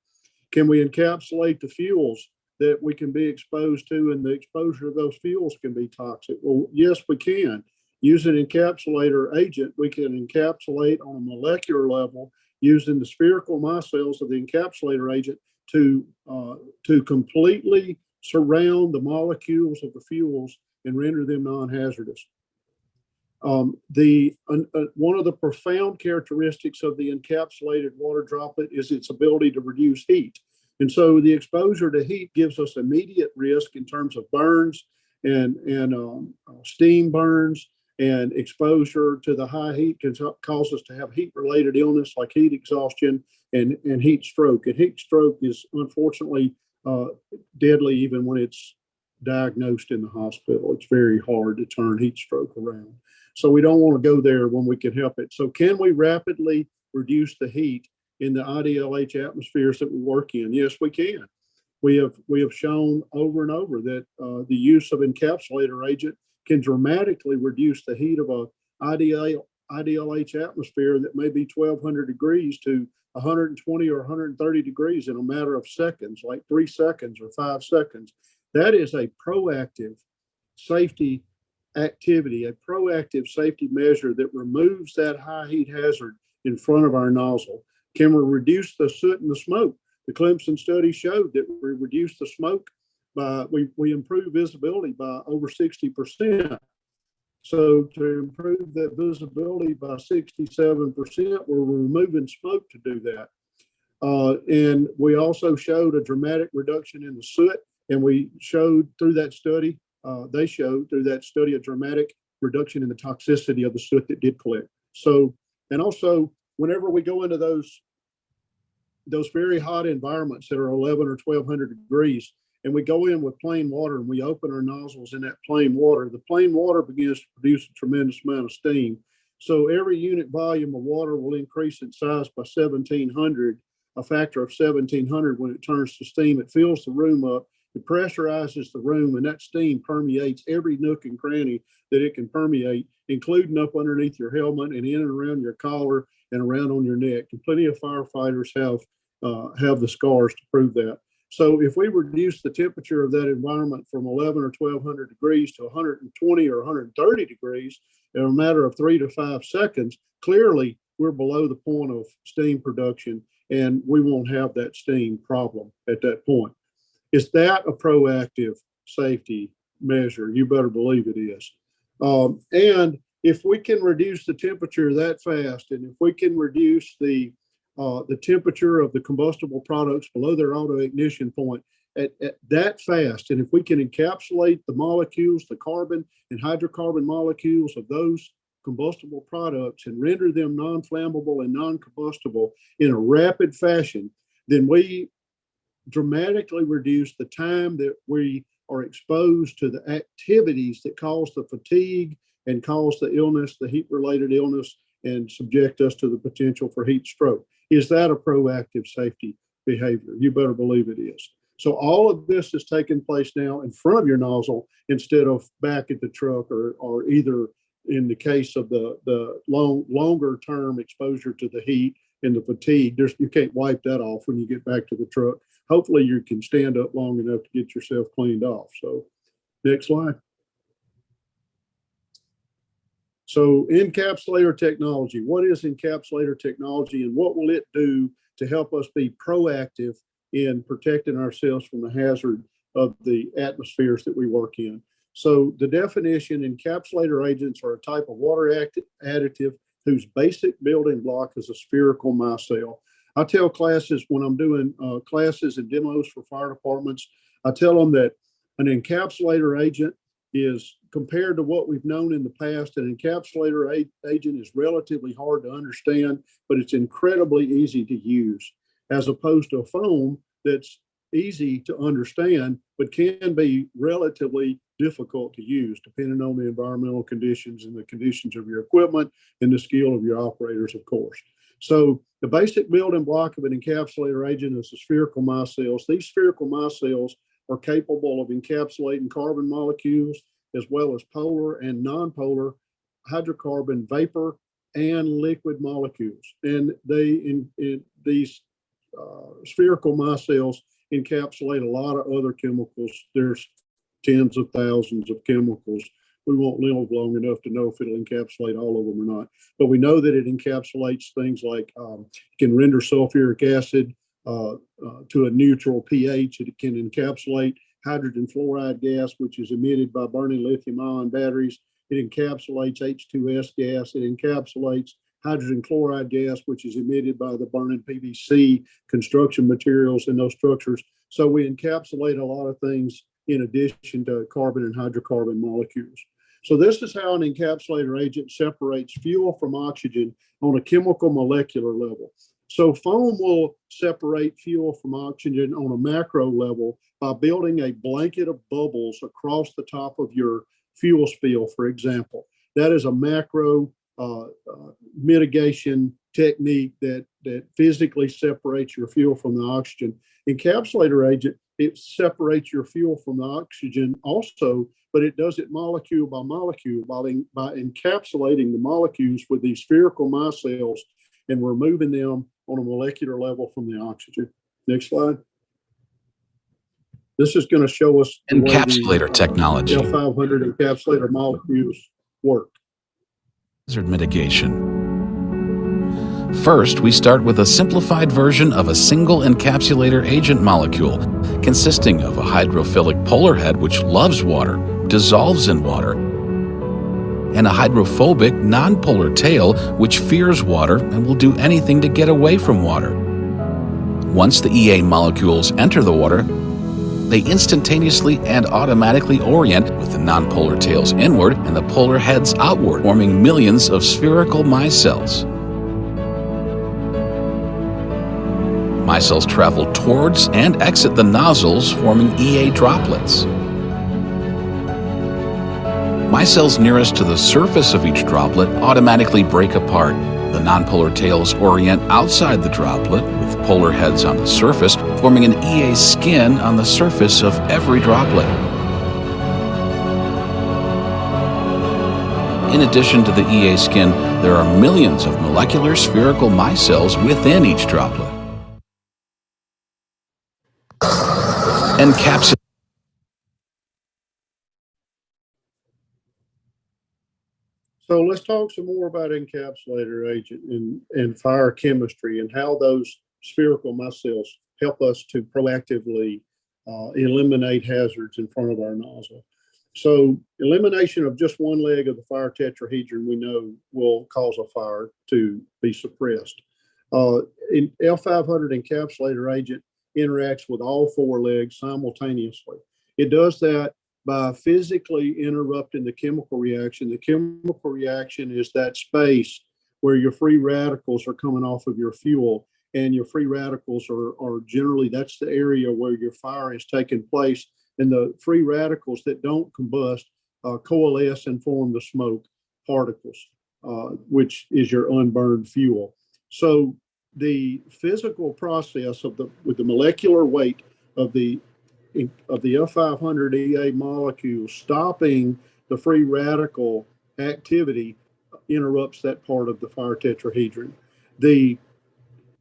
Can we encapsulate the fuels that we can be exposed to, and the exposure of those fuels can be toxic? Well, yes, we can. Using an encapsulator agent, we can encapsulate on a molecular level using the spherical micelles of the encapsulator agent to completely surround the molecules of the fuels and render them non-hazardous. One of the profound characteristics of the encapsulated water droplet is its ability to reduce heat. And so the exposure to heat gives us immediate risk in terms of burns and steam burns, and exposure to the high heat can cause us to have heat-related illness like heat exhaustion and heat stroke. And heat stroke is unfortunately deadly even when it's diagnosed in the hospital. It's very hard to turn heat stroke around. So we don't want to go there when we can help it. So can we rapidly reduce the heat in the IDLH atmospheres that we work in? Yes, we can. We have shown over and over that the use of encapsulator agent can dramatically reduce the heat of a IDLH atmosphere that may be 1,200 degrees to 120 or 130 degrees in a matter of seconds, like 3 seconds or 5 seconds. That is a proactive safety activity, a proactive safety measure that removes that high heat hazard in front of our nozzle. Can we reduce the soot and the smoke? The Clemson study showed that we reduce the smoke by, we improve visibility by over 60%. So to improve that visibility by 67%, we're removing smoke to do that. And we also showed a dramatic reduction in the soot, and we showed through that study, they showed through that study a dramatic reduction in the toxicity of the soot that did collect. So, and also whenever we go into those very hot environments that are 11 or 1200 degrees, and we go in with plain water and we open our nozzles in that plain water, the plain water begins to produce a tremendous amount of steam. So every unit volume of water will increase in size by 1700, a factor of 1700 when it turns to steam. It fills the room up, it pressurizes the room, and that steam permeates every nook and cranny that it can permeate, including up underneath your helmet and in and around your collar and around on your neck. And plenty of firefighters have the scars to prove that. So if we reduce the temperature of that environment from 11 or 1200 degrees to 120 or 130 degrees in a matter of 3 to 5 seconds, clearly we're below the point of steam production, and we won't have that steam problem at that point. Is that a proactive safety measure? You better believe it is. And if we can reduce the temperature that fast, and if we can reduce the temperature of the combustible products below their auto ignition point at that fast, and if we can encapsulate the molecules, the carbon and hydrocarbon molecules of those combustible products and render them non-flammable and non-combustible in a rapid fashion, then we dramatically reduce the time that we are exposed to the activities that cause the fatigue and cause the illness, the heat-related illness, and subject us to the potential for heat stroke. Is that a proactive safety behavior? You better believe it is. So all of this is taking place now in front of your nozzle instead of back at the truck, or either in the case of the longer term exposure to the heat and the fatigue. You can't wipe that off when you get back to the truck. Hopefully you can stand up long enough to get yourself cleaned off. So next slide. So encapsulator technology. What is encapsulator technology, and what will it do to help us be proactive in protecting ourselves from the hazard of the atmospheres that we work in? So the definition: encapsulator agents are a type of water additive whose basic building block is a spherical micelle. I tell classes when I'm doing classes and demos for fire departments, I tell them that an encapsulator agent is, compared to what we've known in the past, an encapsulator agent is relatively hard to understand, but it's incredibly easy to use, as opposed to a foam that's easy to understand, but can be relatively difficult to use depending on the environmental conditions and the conditions of your equipment and the skill of your operators, of course. So the basic building block of an encapsulator agent is the spherical micelles. These spherical micelles are capable of encapsulating carbon molecules as well as polar and nonpolar hydrocarbon vapor and liquid molecules. And these spherical micelles encapsulate a lot of other chemicals. There's tens of thousands of chemicals. We won't live long enough to know if it'll encapsulate all of them or not. But we know that it encapsulates things like can render sulfuric acid to a neutral pH. It can encapsulate hydrogen fluoride gas, which is emitted by burning lithium-ion batteries. It encapsulates H2S gas. It encapsulates hydrogen chloride gas, which is emitted by the burning PVC construction materials in those structures. So we encapsulate a lot of things in addition to carbon and hydrocarbon molecules. So this is how an encapsulator agent separates fuel from oxygen on a chemical molecular level. So foam will separate fuel from oxygen on a macro level by building a blanket of bubbles across the top of your fuel spill, for example. That is a macro mitigation technique that physically separates your fuel from the oxygen. Encapsulator agent, it separates your fuel from the oxygen also, but it does it molecule by molecule by encapsulating the molecules with these spherical micelles and removing them on a molecular level from the oxygen. Next slide. This is going to show us encapsulator technology. L500 encapsulator molecules work. Hazard mitigation. First, we start with a simplified version of a single encapsulator agent molecule consisting of a hydrophilic polar head which loves water, dissolves in water, and a hydrophobic nonpolar tail which fears water and will do anything to get away from water. Once the EA molecules enter the water, they instantaneously and automatically orient with the nonpolar tails inward and the polar heads outward, forming millions of spherical micelles. Micelles travel towards and exit the nozzles, forming EA droplets. Micelles nearest to the surface of each droplet automatically break apart. The nonpolar tails orient outside the droplet, with polar heads on the surface, forming an EA skin on the surface of every droplet. In addition to the EA skin, there are millions of molecular spherical micelles within each droplet. Encapsulated. So let's talk some more about encapsulator agent and fire chemistry and how those spherical micelles help us to proactively eliminate hazards in front of our nozzle. So elimination of just one leg of the fire tetrahedron, we know, will cause a fire to be suppressed. In L500 encapsulator agent interacts with all four legs simultaneously. It does that by physically interrupting the chemical reaction. The chemical reaction is that space where your free radicals are coming off of your fuel, and your free radicals are generally, that's the area where your fire is taking place, and the free radicals that don't combust coalesce and form the smoke particles, which is your unburned fuel. So the physical process with the molecular weight of the F500 EA molecule stopping the free radical activity interrupts that part of the fire tetrahedron. The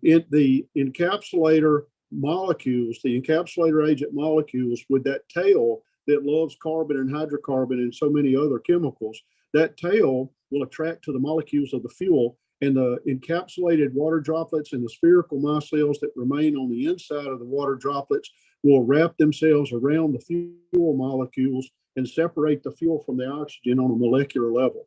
encapsulator molecules, the encapsulator agent molecules with that tail that loves carbon and hydrocarbon and so many other chemicals, that tail will attract to the molecules of the fuel, and the encapsulated water droplets and the spherical micelles that remain on the inside of the water droplets will wrap themselves around the fuel molecules and separate the fuel from the oxygen on a molecular level,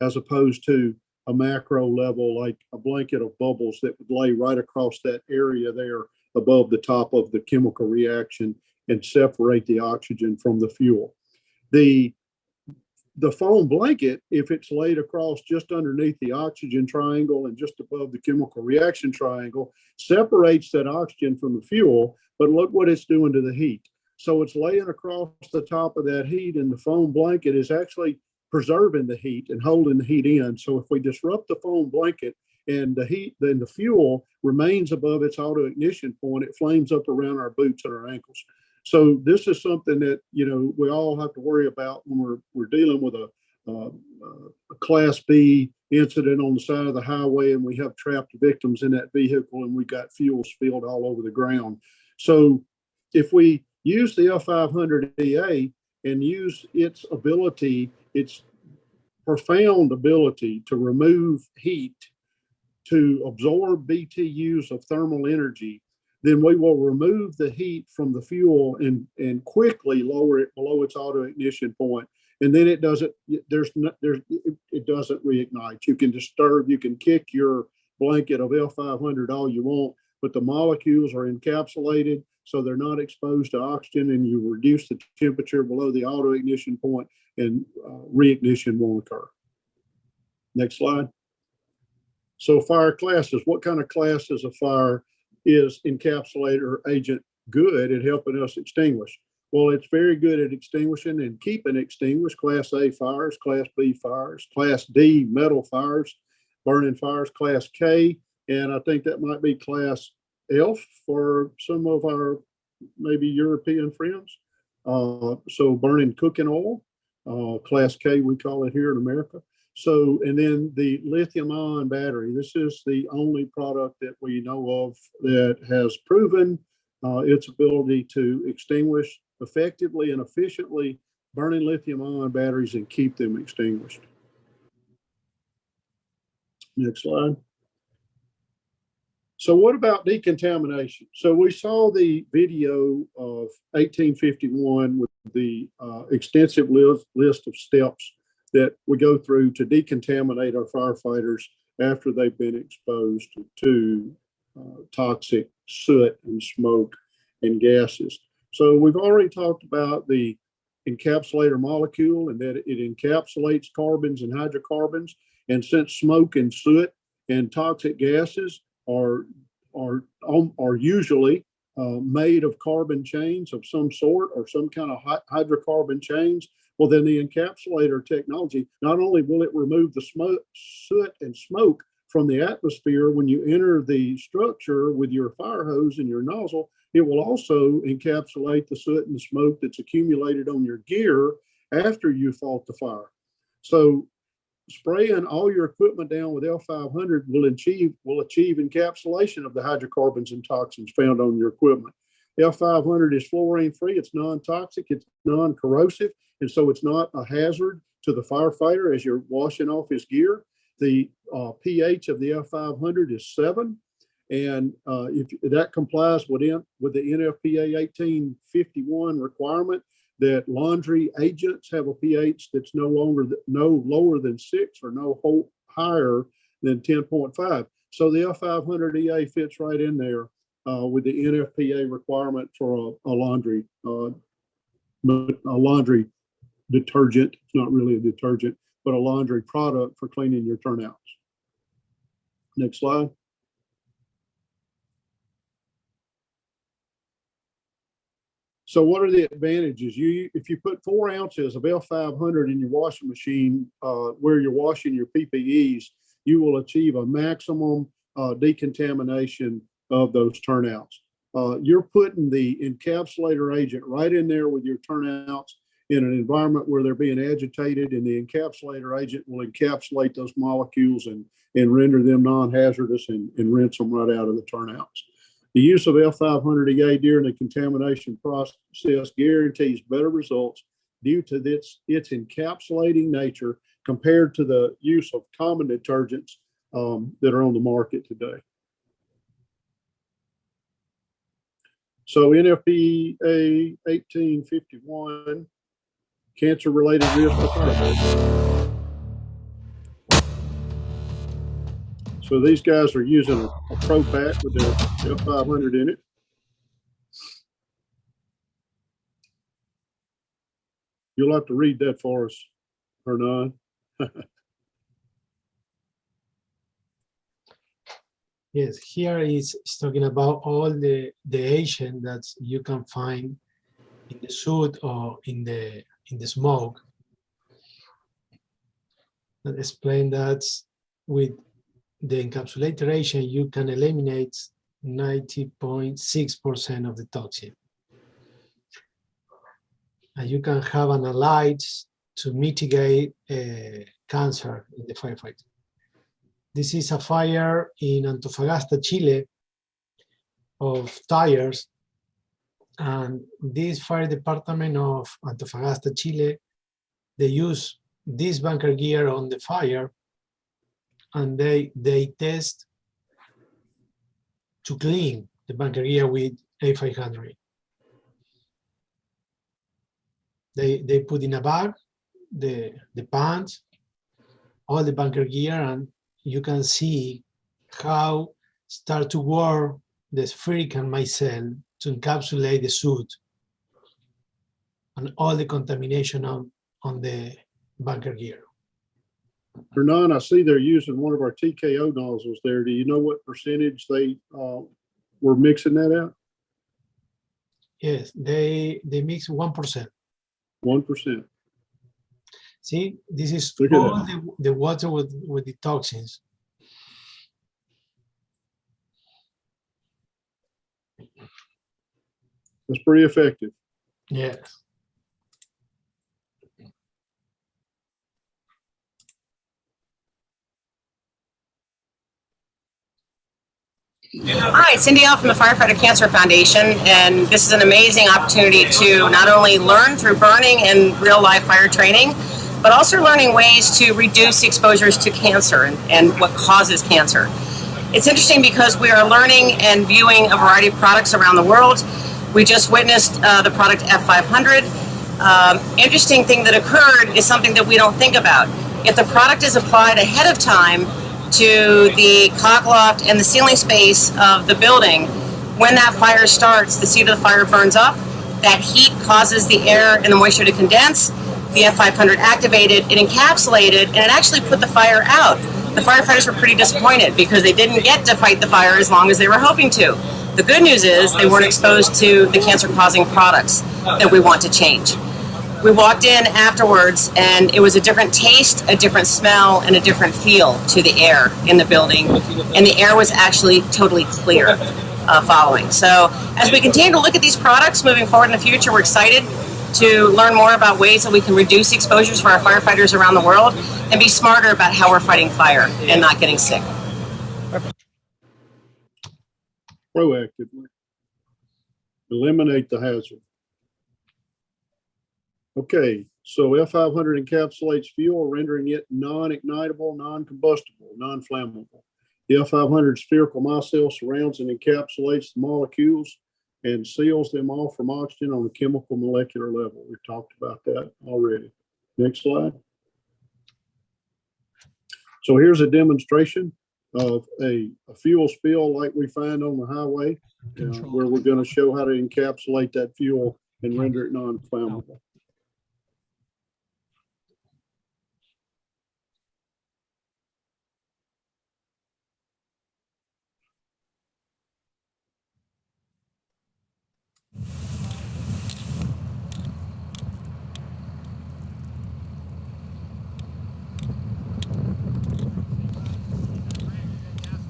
as opposed to a macro level, like a blanket of bubbles that would lay right across that area there above the top of the chemical reaction and separate the oxygen from the fuel. The foam blanket, if it's laid across just underneath the oxygen triangle and just above the chemical reaction triangle, separates that oxygen from the fuel, but look what it's doing to the heat. So it's laying across the top of that heat, and the foam blanket is actually preserving the heat and holding the heat in. So if we disrupt the foam blanket and the heat, then the fuel remains above its auto ignition point, it flames up around our boots and our ankles. So this is something that, you know, we all have to worry about when we're dealing with a Class B incident on the side of the highway, and we have trapped victims in that vehicle, and we got fuel spilled all over the ground. So if we use the F500 EA and use its ability, its profound ability to remove heat, to absorb BTUs of thermal energy, then we will remove the heat from the fuel and quickly lower it below its auto ignition point. And then it doesn't reignite. You can disturb, you can kick your blanket of L500 all you want, but the molecules are encapsulated, so they're not exposed to oxygen, and you reduce the temperature below the auto ignition point, and reignition won't occur. Next slide. So fire classes, what kind of classes of fire is encapsulator agent good at helping us extinguish? Well, it's very good at extinguishing and keeping extinguished Class A fires, Class B fires, Class D metal fires, burning fires, Class K, and I think that might be Class F for some of our maybe European friends. So burning cooking oil, Class K we call it here in America. So, and then the lithium-ion battery. This is the only product that we know of that has proven its ability to extinguish effectively and efficiently burning lithium-ion batteries and keep them extinguished. Next slide. So what about decontamination? So we saw the video of 1851 with the extensive list of steps that we go through to decontaminate our firefighters after they've been exposed to toxic soot and smoke and gases. So we've already talked about the encapsulator molecule and that it encapsulates carbons and hydrocarbons. And since smoke and soot and toxic gases are are usually made of carbon chains of some sort or some kind of hydrocarbon chains. Well, then the encapsulator technology, not only will it remove the soot and smoke from the atmosphere when you enter the structure with your fire hose and your nozzle, it will also encapsulate the soot and the smoke that's accumulated on your gear after you fought the fire. So spraying all your equipment down with L500 will achieve encapsulation of the hydrocarbons and toxins found on your equipment. L500 is fluorine free, it's non-toxic, it's non-corrosive, and so it's not a hazard to the firefighter as you're washing off his gear. The pH of the L500 is 7, and if that complies with the NFPA 1851 requirement that laundry agents have a pH that's no lower than 6 or no higher than 10.5. So the L500 EA fits right in there with the NFPA requirement for a laundry detergent. It's not really a detergent, but a laundry product for cleaning your turnouts. Next slide. So what are the advantages? If you put 4 ounces of L500 in your washing machine where you're washing your PPEs, you will achieve a maximum decontamination of those turnouts. You're putting the encapsulator agent right in there with your turnouts in an environment where they're being agitated, and the encapsulator agent will encapsulate those molecules and render them non-hazardous and rinse them right out of the turnouts. The use of L500 EA during the contamination process guarantees better results due to its encapsulating nature compared to the use of common detergents that are on the market today. So NFPA 1851, cancer-related risk to fire. So these guys are using a Pro Pack with the L500 in it. You'll have to read that for us, Hernan. Yes, here is talking about all the agent that you can find in the soot or in the smoke. And explain that with the encapsulator agent, you can eliminate 90.6% of the toxin. And you can have analytes to mitigate cancer in the firefighter. This is a fire in Antofagasta, Chile, of tires. And this fire department of Antofagasta, Chile, they use this bunker gear on the fire, and they test to clean the bunker gear with A500. They put in a bag the pants, all the bunker gear, and you can see how start to work the spherical micelle to encapsulate the soot and all the contamination on the bunker gear. Hernan, I see they're using one of our TKO nozzles there. Do you know what percentage they were mixing that out? Yes, they mix 1%. 1%. See, this is Look all the water with the toxins. That's pretty effective. Yes. Hi, Cindy L from the Firefighter Cancer Foundation, and this is an amazing opportunity to not only learn through burning and real-life fire training, but also learning ways to reduce exposures to cancer and what causes cancer. It's interesting because we are learning and viewing a variety of products around the world. We just witnessed the product F500. Interesting thing that occurred is something that we don't think about. If the product is applied ahead of time to the cockloft and the ceiling space of the building, when that fire starts, the seat of the fire burns up, that heat causes the air and the moisture to condense, the F500 activated, it encapsulated, and it actually put the fire out. the firefighters were pretty disappointed because they didn't get to fight the fire as long as they were hoping to. The good news is they weren't exposed to the cancer-causing products that we want to change. We walked in afterwards and it was a different taste, a different smell, and a different feel to the air in the building. And the air was actually totally clear following. So as we continue to look at these products moving forward in the future, we're excited to learn more about ways that we can reduce exposures for our firefighters around the world and be smarter about how we're fighting fire and not getting sick. Proactively. Eliminate the hazard. Okay, so F500 encapsulates fuel, rendering it non-ignitable, non-combustible, non-flammable. The F500 spherical micelle surrounds and encapsulates the molecules and seals them off from oxygen on a chemical molecular level. We've talked about that already. Next slide. So here's a demonstration of a fuel spill like we find on the highway, where we're going to show how to encapsulate that fuel and render it non-flammable.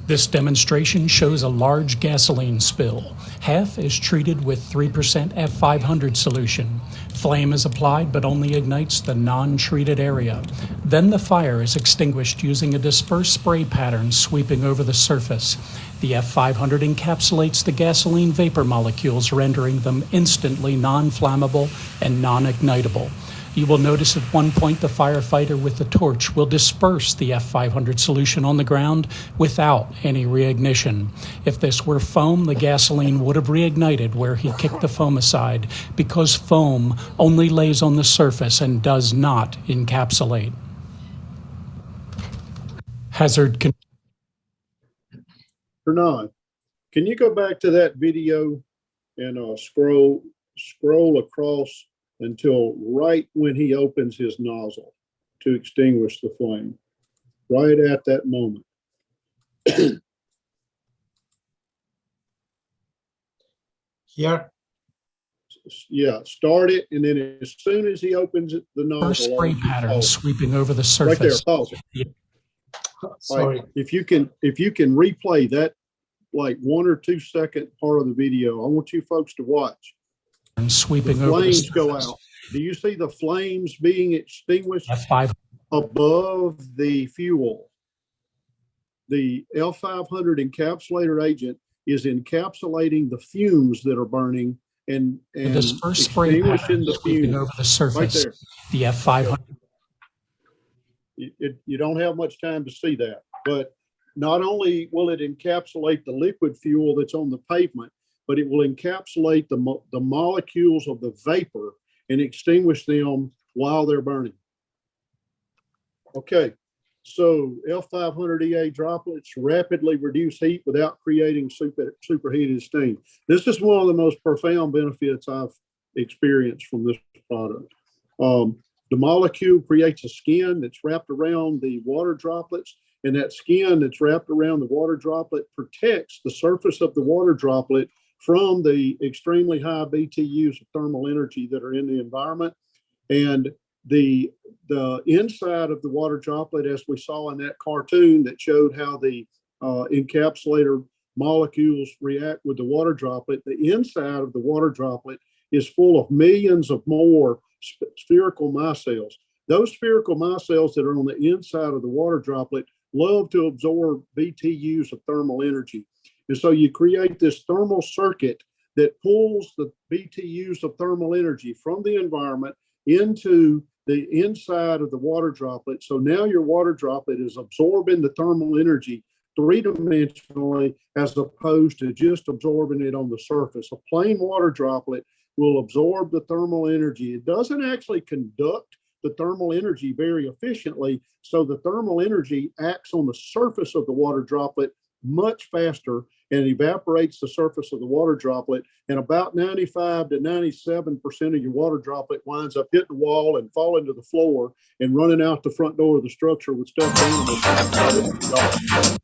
This demonstration shows a large gasoline spill. Half is treated with 3% F500 solution. Flame is applied but only ignites the non-treated area. Then the fire is extinguished using a dispersed spray pattern sweeping over the surface. The F500 encapsulates the gasoline vapor molecules, rendering them instantly non-flammable and non-ignitable. You will notice at one point the firefighter with the torch will disperse the F500 solution on the ground without any reignition. If this were foam, the gasoline would have reignited where he kicked the foam aside, because foam only lays on the surface and does not encapsulate. Hazard. Hernan, can you go back to that video and scroll across until right when he opens his nozzle to extinguish the flame, right at that moment. Here? Yeah, start it, and then as soon as he opens it, the nozzle. First spray pattern sweeping over the surface. Right there, pause it. Yeah. Sorry. Right, if you can replay that like 1 or 2 second part of the video, I want you folks to watch. And sweeping the over the flames go surface. out. Do you see the flames being extinguished F5 above the fuel? The L500 encapsulator agent is encapsulating the fumes that are burning and this first spray pattern the sweeping fumes over the surface. right there. The F500. You don't have much time to see that, but not only will it encapsulate the liquid fuel that's on the pavement, but it will encapsulate the molecules of the vapor and extinguish them while they're burning. Okay, so L500 EA droplets rapidly reduce heat without creating superheated steam. This is one of the most profound benefits I've experienced from this product. The molecule creates a skin that's wrapped around the water droplets, and that skin that's wrapped around the water droplet protects the surface of the water droplet from the extremely high BTUs of thermal energy that are in the environment. And the inside of the water droplet, as we saw in that cartoon that showed how the encapsulator molecules react with the water droplet, the inside of the water droplet is full of millions of more spherical micelles. Those spherical micelles that are on the inside of the water droplet love to absorb BTUs of thermal energy. And so you create this thermal circuit that pulls the BTUs of thermal energy from the environment into the inside of the water droplet. So now your water droplet is absorbing the thermal energy three-dimensionally as opposed to just absorbing it on the surface. A plain water droplet will absorb the thermal energy. It doesn't actually conduct the thermal energy very efficiently. So the thermal energy acts on the surface of the water droplet much faster and evaporates the surface of the water droplet. And about 95 to 97% of your water droplet winds up hitting the wall and falling to the floor and running out the front door of the structure with stuffed animals.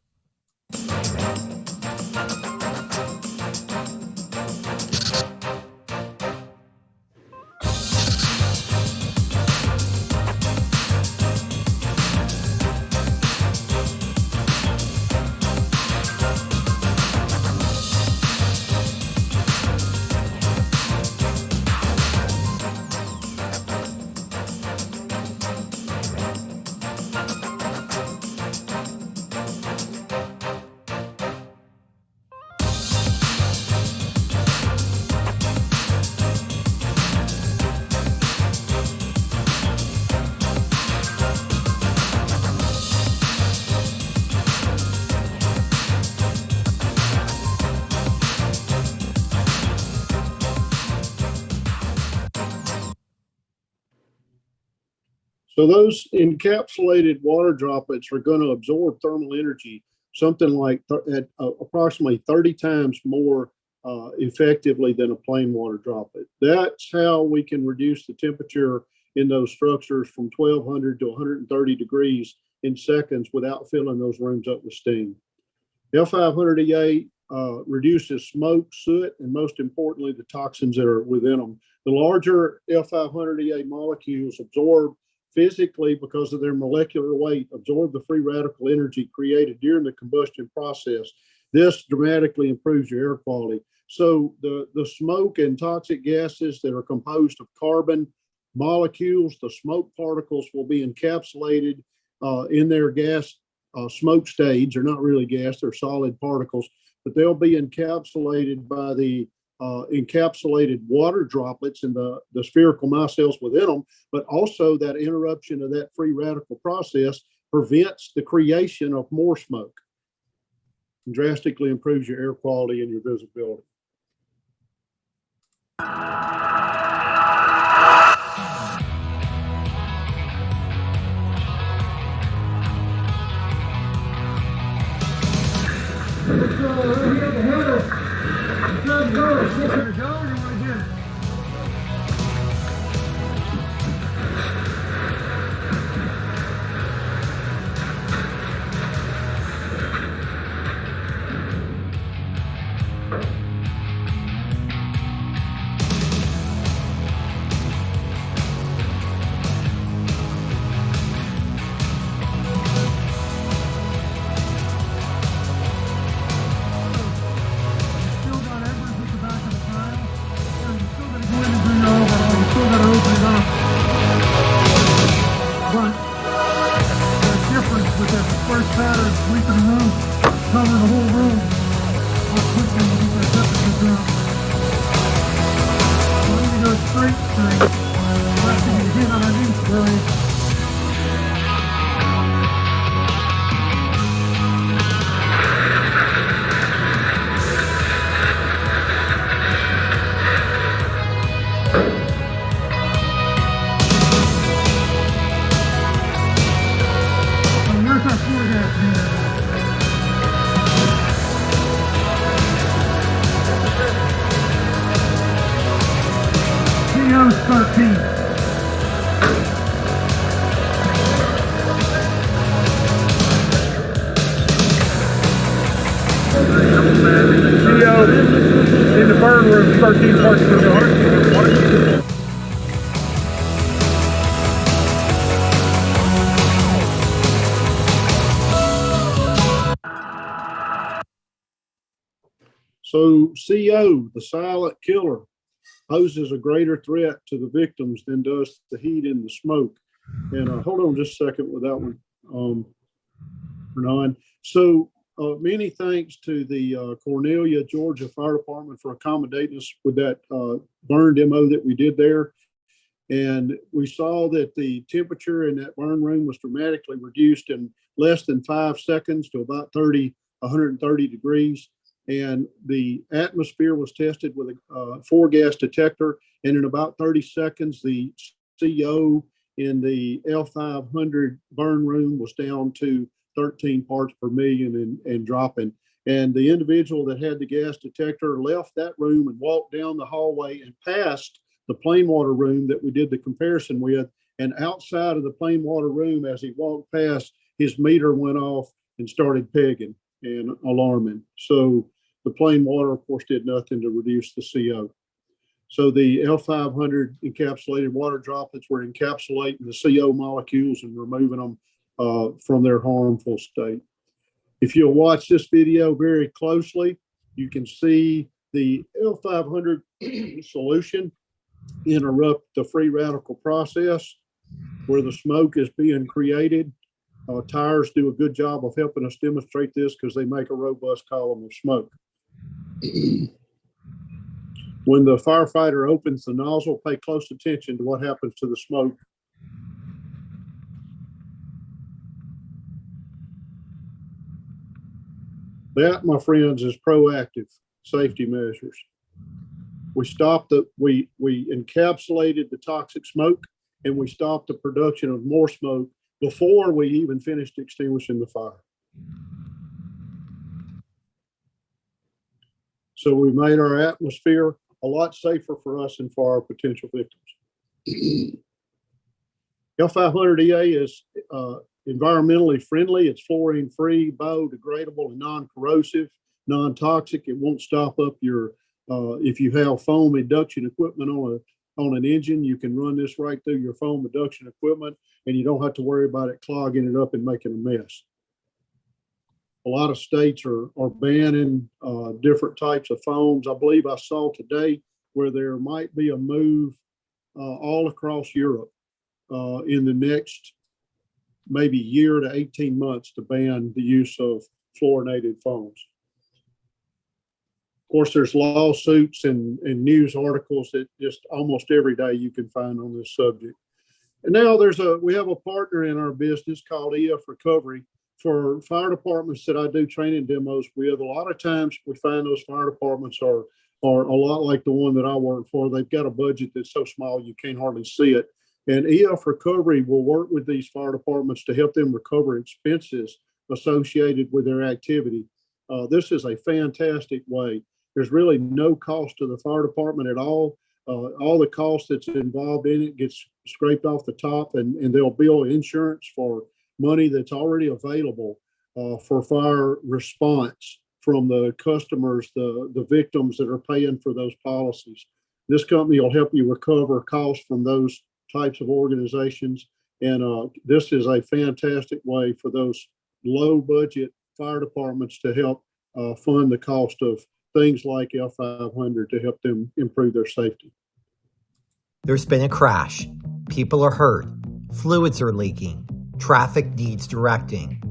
So those encapsulated water droplets are going to absorb thermal energy, something like at approximately 30 times more effectively than a plain water droplet. That's how we can reduce the temperature in those structures from 1200 to 130 degrees in seconds without filling those rooms up with steam. L500EA reduces smoke, soot, and most importantly, the toxins that are within them. The larger L500EA molecules absorb physically, because of their molecular weight, absorb the free radical energy created during the combustion process. This dramatically improves your air quality. So the smoke and toxic gases that are composed of carbon molecules, the smoke particles will be encapsulated in their gas smoke stage. They're not really gas, they're solid particles, but they'll be encapsulated by the encapsulated water droplets and the spherical micelles within them, but also that interruption of that free radical process prevents the creation of more smoke and drastically improves your air quality and your visibility. In the burn room, 13 parts per million. So CO, the silent killer, poses a greater threat to the victims than does the heat and the smoke. And hold on just a second with that one, Renan. So many thanks to the Cornelia, Georgia Fire Department for accommodating us with that burn demo that we did there. And we saw that the temperature in that burn room was dramatically reduced in less than 5 seconds to about 130 degrees. And the atmosphere was tested with a 4-gas detector. And in about 30 seconds, the CO in the L500 burn room was down to 13 parts per million and dropping. And the individual that had the gas detector left that room and walked down the hallway and past the plain water room that we did the comparison with. And outside of the plain water room, as he walked past, his meter went off and started pegging and alarming. So the plain water, of course, did nothing to reduce the CO. So the L500 encapsulated water droplets were encapsulating the CO molecules and removing them from their harmful state. If you'll watch this video very closely, you can see the L500 solution interrupt the free radical process where the smoke is being created. Tires do a good job of helping us demonstrate this because they make a robust column of smoke. When the firefighter opens the nozzle, pay close attention to what happens to the smoke. That, my friends, is proactive safety measures. We encapsulated the toxic smoke, and we stopped the production of more smoke before we even finished extinguishing the fire. So we made our atmosphere a lot safer for us and for our potential victims. L500EA is environmentally friendly. It's fluorine-free, biodegradable, and non-corrosive, non-toxic. It won't stop up your, if you have foam induction equipment on an engine, you can run this right through your foam induction equipment, and you don't have to worry about it clogging it up and making a mess. A lot of states are banning different types of foams. I believe I saw today where there might be a move all across Europe in the next maybe year to 18 months to ban the use of fluorinated foams. Of course, there's lawsuits and news articles that just almost every day you can find on this subject. And now we have a partner in our business called EF Recovery. For fire departments that I do training demos with, a lot of times we find those fire departments are a lot like the one that I work for. They've got a budget that's so small you can't hardly see it. And EF Recovery will work with these fire departments to help them recover expenses associated with their activity. This is a fantastic way. There's really no cost to the fire department at all. All the cost that's involved in it gets scraped off the top, and they'll bill insurance for money that's already available for fire response from the customers, the victims that are paying for those policies. This company will help you recover costs from those types of organizations. And this is a fantastic way for those low budget fire departments to help fund the cost of things like L500 to help them improve their safety. There's been a crash. People are hurt. Fluids are leaking. Traffic needs directing.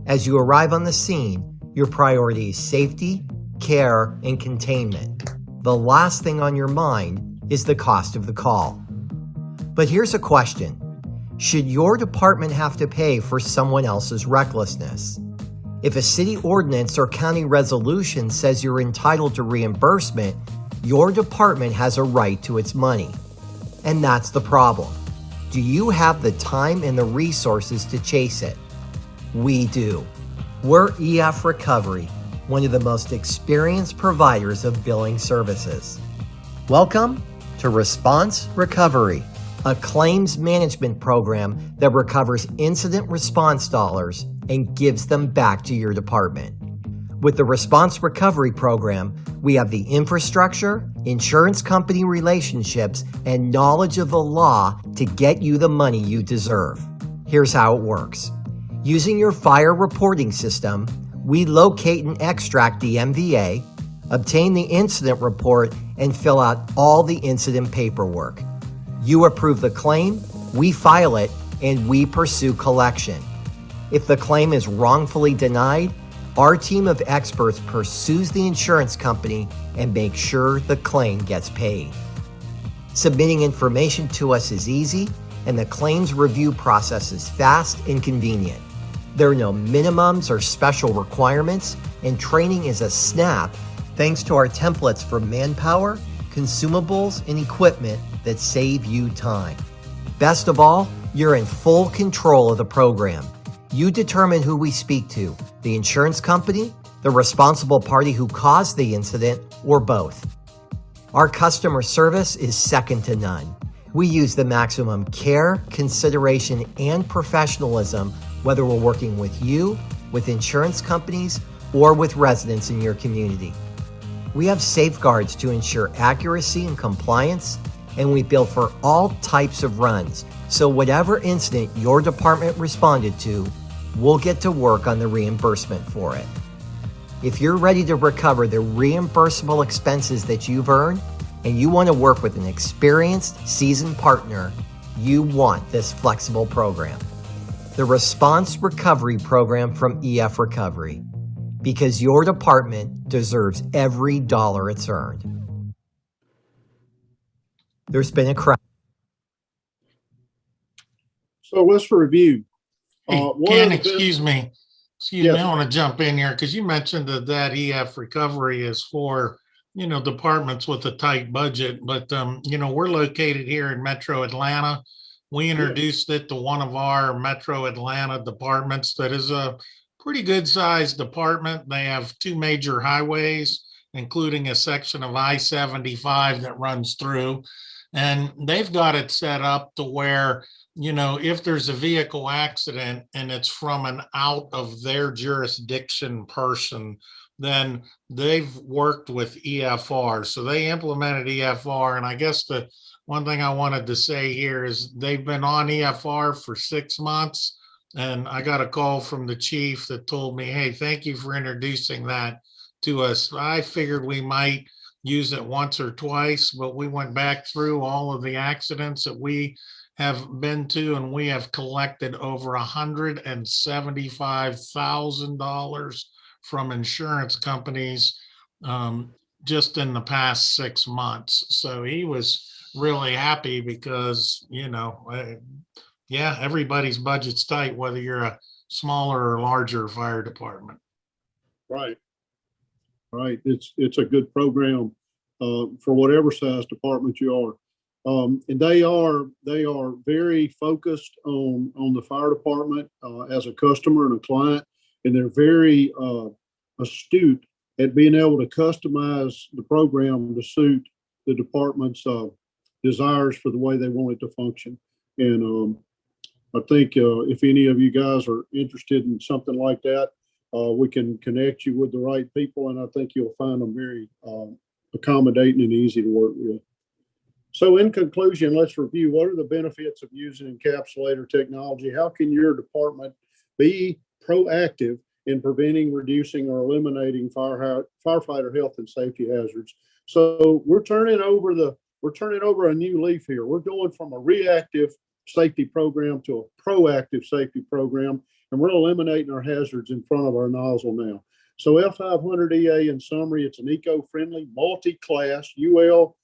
As you arrive on the scene, your priority is safety, care, and containment. The last thing on your mind is the cost of the call. But here's a question. Should your department have to pay for someone else's recklessness? If a city ordinance or county resolution says you're entitled to reimbursement, your department has a right to its money. And that's the problem. Do you have the time and the resources to chase it? We do. We're EF Recovery, one of the most experienced providers of billing services. Welcome to Response Recovery, a claims management program that recovers incident response dollars and gives them back to your department. With the Response Recovery Program, we have the infrastructure, insurance company relationships, and knowledge of the law to get you the money you deserve. Here's how it works. Using your fire reporting system, we locate and extract the MVA, obtain the incident report, and fill out all the incident paperwork. You approve the claim, we file it, and we pursue collection. If the claim is wrongfully denied, our team of experts pursues the insurance company and makes sure the claim gets paid. Submitting information to us is easy, and the claims review process is fast and convenient. There are no minimums or special requirements, and training is a snap thanks to our templates for manpower, consumables, and equipment that save you time. Best of all, you're in full control of the program. You determine who we speak to, the insurance company, the responsible party who caused the incident, or both. Our customer service is second to none. We use the maximum care, consideration, and professionalism, whether we're working with you, with insurance companies, or with residents in your community. We have safeguards to ensure accuracy and compliance, and we bill for all types of runs. So whatever incident your department responded to, we'll get to work on the reimbursement for it. If you're ready to recover the reimbursable expenses that you've earned, and you want to work with an experienced, seasoned partner, you want this flexible program. The Response Recovery Program from EF Recovery. Because your department deserves every dollar it's earned. There's been a crash. So let's review. Hey, Ken, excuse me. Excuse me, I want to jump in here because you mentioned that EF recovery is for, departments with a tight budget, but, we're located here in Metro Atlanta. We introduced it to one of our Metro Atlanta departments that is a pretty good sized department. They have two major highways, including a section of I-75 that runs through, and they've got it set up to where, if there's a vehicle accident and it's from an out of their jurisdiction person, then they've worked with EFR. So they implemented EFR. And I guess the one thing I wanted to say here is they've been on EFR for 6 months. And I got a call from the chief that told me, hey, thank you for introducing that to us. I figured we might use it once or twice, but we went back through all of the accidents that we have been to, and we have collected over $175,000 from insurance companies just in the past 6 months. So he was really happy because, everybody's budget's tight, whether you're a smaller or larger fire department. Right. It's a good program for whatever size department you are. And they are very focused on the fire department as a customer and a client, and they're very astute at being able to customize the program to suit the department's desires for the way they want it to function. And I think if any of you guys are interested in something like that, we can connect you with the right people, and I think you'll find them very accommodating and easy to work with. So in conclusion, let's review what are the benefits of using encapsulator technology. How can your department be proactive in preventing, reducing, or eliminating firefighter health and safety hazards? So we're turning over a new leaf here. We're going from a reactive safety program to a proactive safety program, and we're eliminating our hazards in front of our nozzle now. So F500EA, in summary, it's an eco-friendly, multi-class, UL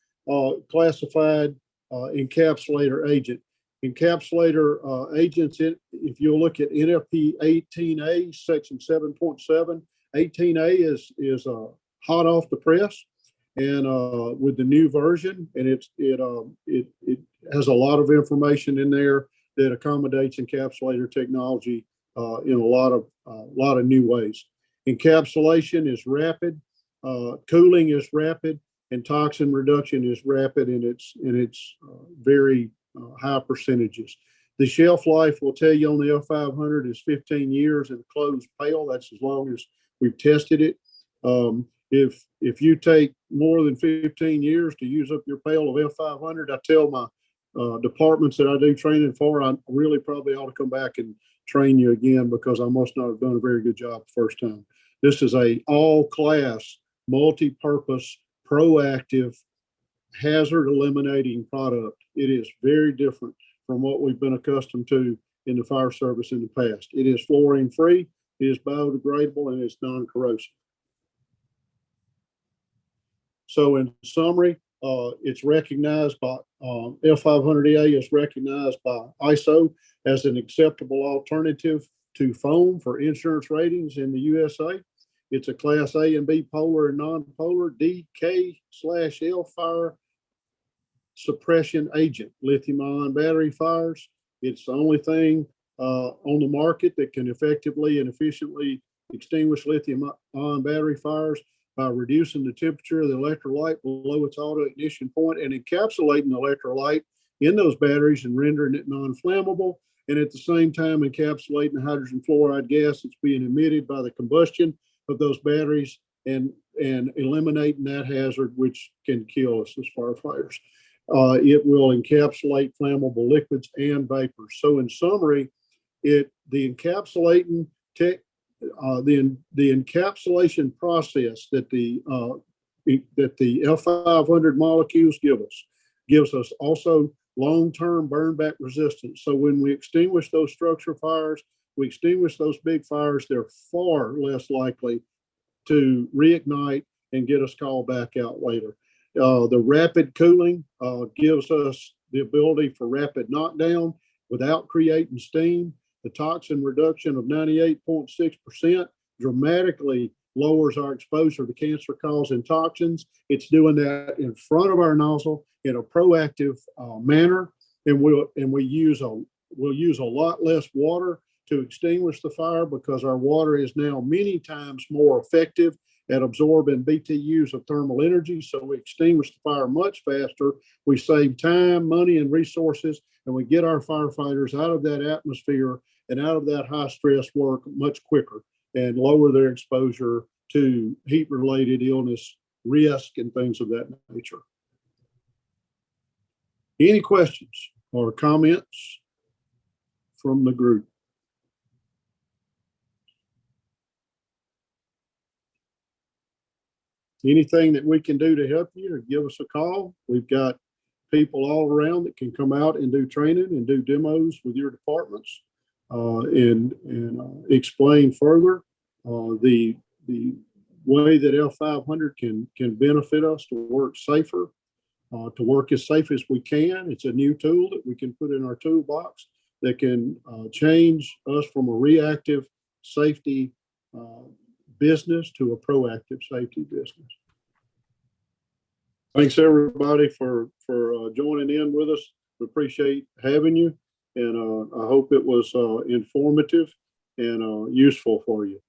classified encapsulator agent. Encapsulator agents, if you'll look at NFP 18A, section 7.7, 18A is hot off the press, and with the new version, and it has a lot of information in there that accommodates encapsulator technology in a lot of new ways. Encapsulation is rapid, cooling is rapid, and toxin reduction is rapid, and it's very high percentages. The shelf life will tell you on the F500 is 15 years in a closed pail. That's as long as we've tested it. If you take more than 15 years to use up your pail of F500, I tell my departments that I do training for, I really probably ought to come back and train you again, because I must not have done a very good job the first time. This is a all-class, multi-purpose, proactive, hazard eliminating product. It is very different from what we've been accustomed to in the fire service in the past. It is fluorine free, it is biodegradable, and it's non-corrosive. So in summary, it's recognized by F500EA is recognized by ISO as an acceptable alternative to foam for insurance ratings in the USA. It's a class A and B polar and non-polar DK/L fire suppression agent, lithium-ion battery fires. It's the only thing on the market that can effectively and efficiently extinguish lithium-ion battery fires by reducing the temperature of the electrolyte below its auto ignition point and encapsulating the electrolyte in those batteries and rendering it non-flammable, and at the same time encapsulating the hydrogen fluoride gas that's being emitted by the combustion of those batteries and eliminating that hazard, which can kill us as firefighters. It will encapsulate flammable liquids and vapors. So in summary, the encapsulating tech, the encapsulation process that the F500 molecules gives us also long-term burn back resistance. So when we extinguish those structure fires, we extinguish those big fires, they're far less likely to reignite and get us called back out later. The rapid cooling gives us the ability for rapid knockdown without creating steam. The toxin reduction of 98.6% dramatically lowers our exposure to cancer-causing toxins. It's doing that in front of our nozzle in a proactive manner, and we'll use a lot less water to extinguish the fire because our water is now many times more effective at absorbing BTUs of thermal energy. So we extinguish the fire much faster. We save time, money, and resources, and we get our firefighters out of that atmosphere and out of that high stress work much quicker and lower their exposure to heat-related illness risk and things of that nature. Any questions or comments from the group? Anything that we can do to help you, give us a call. We've got people all around that can come out and do training and do demos with your departments and explain further the way that L500 can benefit us to work safer, to work as safe as we can. It's a new tool that we can put in our toolbox that can change us from a reactive safety business to a proactive safety business. Thanks everybody for joining in with us. We appreciate having you, and I hope it was informative and useful for you.